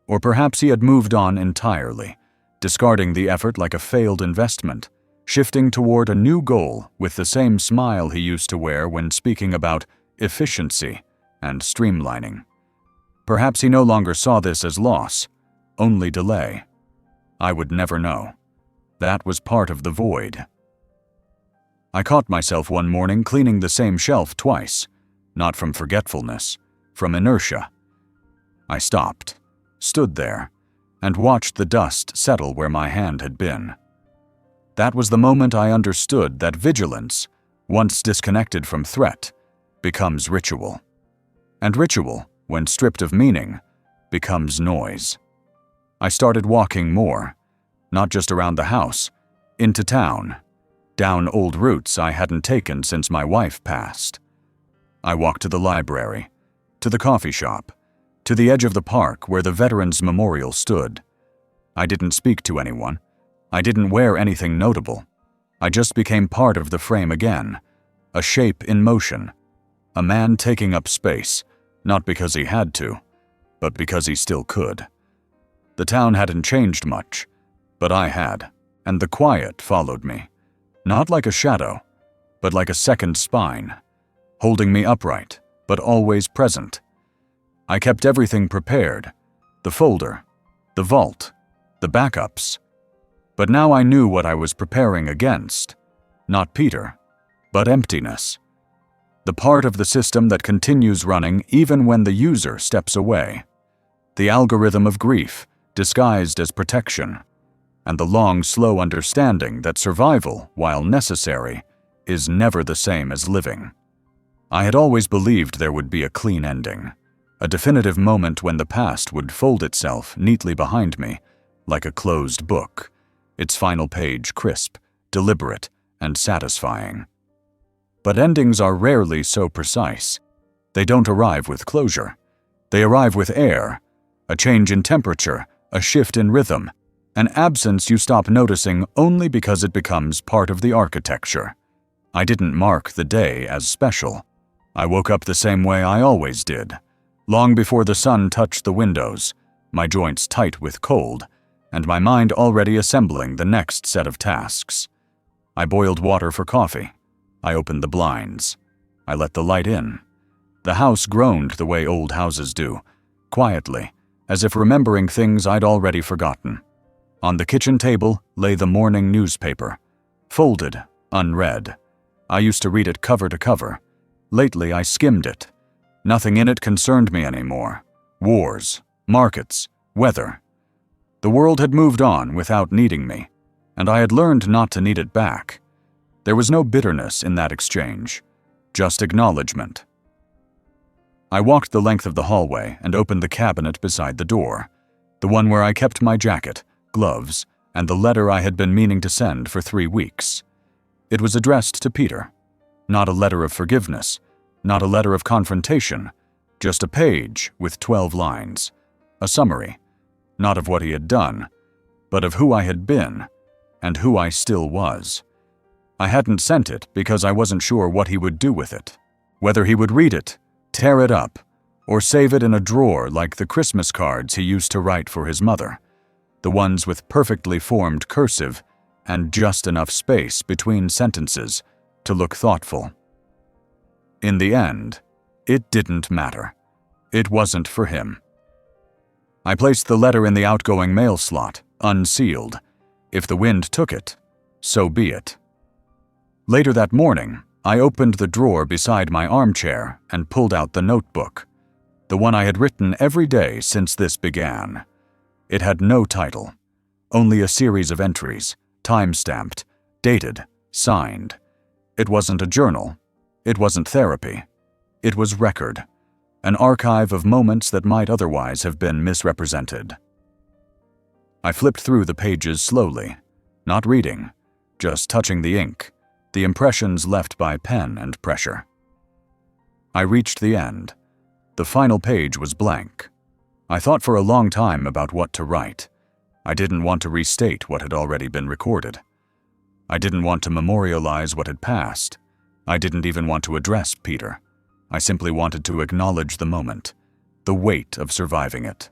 Or perhaps he had moved on entirely, discarding the effort like a failed investment, shifting toward a new goal with the same smile he used to wear when speaking about efficiency and streamlining. Perhaps he no longer saw this as loss, only delay. I would never know. That was part of the void. I caught myself one morning cleaning the same shelf twice, not from forgetfulness, from inertia. I stopped, stood there, and watched the dust settle where my hand had been. That was the moment I understood that vigilance, once disconnected from threat, becomes ritual. And ritual, when stripped of meaning, becomes noise. I started walking more, not just around the house, into town, down old routes I hadn't taken since my wife passed. I walked to the library, to the coffee shop, to the edge of the park where the Veterans Memorial stood. I didn't speak to anyone. I didn't wear anything notable. I just became part of the frame again, a shape in motion, a man taking up space, not because he had to, but because he still could. The town hadn't changed much, but I had, and the quiet followed me, not like a shadow, but like a second spine, holding me upright, but always present. I kept everything prepared, the folder, the vault, the backups. But now I knew what I was preparing against, not Peter, but emptiness. The part of the system that continues running even when the user steps away. The algorithm of grief, disguised as protection. and the long, slow understanding that survival, while necessary, is never the same as living. I had always believed there would be a clean ending, a definitive moment when the past would fold itself neatly behind me, like a closed book, its final page crisp, deliberate, and satisfying. But endings are rarely so precise. They don't arrive with closure. They arrive with air, a change in temperature, a shift in rhythm, an absence you stop noticing only because it becomes part of the architecture. I didn't mark the day as special. I woke up the same way I always did, long before the sun touched the windows, my joints tight with cold, and my mind already assembling the next set of tasks. I boiled water for coffee. I opened the blinds. I let the light in. The house groaned the way old houses do, quietly, as if remembering things I'd already forgotten. On the kitchen table lay the morning newspaper, folded, unread. I used to read it cover to cover. Lately, I skimmed it. Nothing in it concerned me anymore. Wars, markets, weather. The world had moved on without needing me, and I had learned not to need it back. There was no bitterness in that exchange, just acknowledgement. I walked the length of the hallway and opened the cabinet beside the door, the one where I kept my jacket, gloves, and the letter I had been meaning to send for 3 weeks. It was addressed to Peter. Not a letter of forgiveness, not a letter of confrontation, just a page with 12 lines, a summary, not of what he had done, but of who I had been and who I still was. I hadn't sent it because I wasn't sure what he would do with it, whether he would read it, tear it up, or save it in a drawer like the Christmas cards he used to write for his mother, the ones with perfectly formed cursive and just enough space between sentences to look thoughtful. In the end, it didn't matter. It wasn't for him. I placed the letter in the outgoing mail slot, unsealed. If the wind took it, so be it. Later that morning, I opened the drawer beside my armchair and pulled out the notebook, the one I had written every day since this began. It had no title, only a series of entries, time-stamped, dated, signed. It wasn't a journal. It wasn't therapy. It was record, an archive of moments that might otherwise have been misrepresented. I flipped through the pages slowly, not reading, just touching the ink, the impressions left by pen and pressure. I reached the end. The final page was blank. I thought for a long time about what to write. I didn't want to restate what had already been recorded. I didn't want to memorialize what had passed. I didn't even want to address Peter. I simply wanted to acknowledge the moment, the weight of surviving it.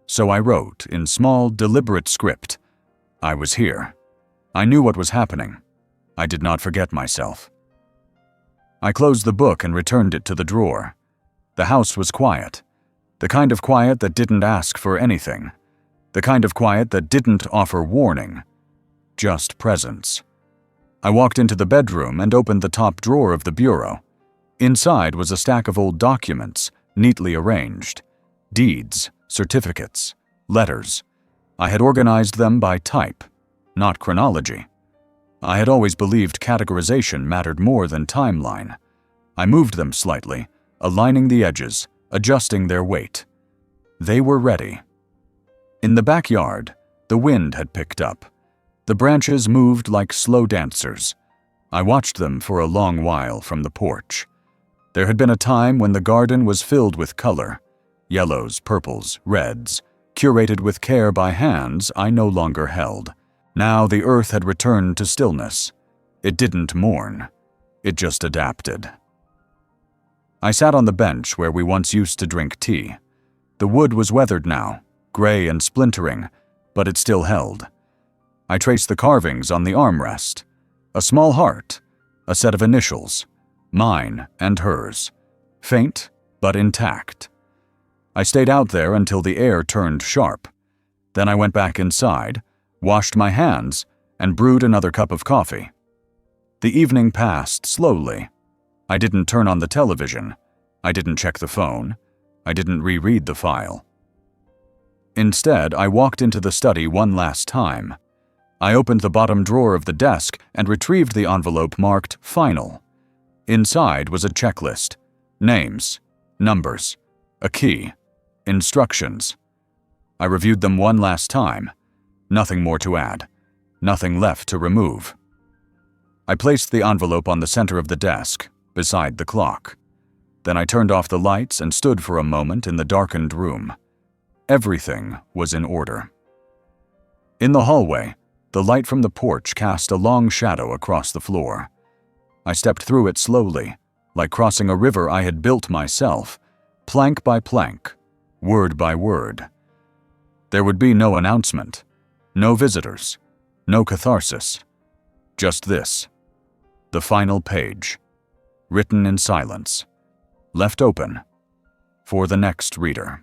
So I wrote, in small, deliberate script, I was here. I knew what was happening. I did not forget myself. I closed the book and returned it to the drawer. The house was quiet. The kind of quiet that didn't ask for anything. The kind of quiet that didn't offer warning. Just presence. I walked into the bedroom and opened the top drawer of the bureau. Inside was a stack of old documents, neatly arranged. Deeds, certificates, letters. I had organized them by type, not chronology. I had always believed categorization mattered more than timeline. I moved them slightly, aligning the edges, adjusting their weight. They were ready. In the backyard, the wind had picked up. The branches moved like slow dancers. I watched them for a long while from the porch. There had been a time when the garden was filled with color, yellows, purples, reds, curated with care by hands I no longer held. Now the earth had returned to stillness. It didn't mourn. It just adapted. I sat on the bench where we once used to drink tea. The wood was weathered now, gray and splintering, but it still held. I traced the carvings on the armrest. A small heart, a set of initials, mine and hers, faint but intact. I stayed out there until the air turned sharp. Then I went back inside, washed my hands, and brewed another cup of coffee. The evening passed slowly. I didn't turn on the television. I didn't check the phone. I didn't reread the file. Instead, I walked into the study one last time. I opened the bottom drawer of the desk and retrieved the envelope marked Final. Inside was a checklist: names, numbers, a key, instructions. I reviewed them one last time. Nothing more to add. Nothing left to remove. I placed the envelope on the center of the desk, beside the clock. Then I turned off the lights and stood for a moment in the darkened room. Everything was in order. In the hallway, the light from the porch cast a long shadow across the floor. I stepped through it slowly, like crossing a river I had built myself, plank by plank, word by word. There would be no announcement, no visitors, no catharsis. Just this: the final page, written in silence, left open for the next reader.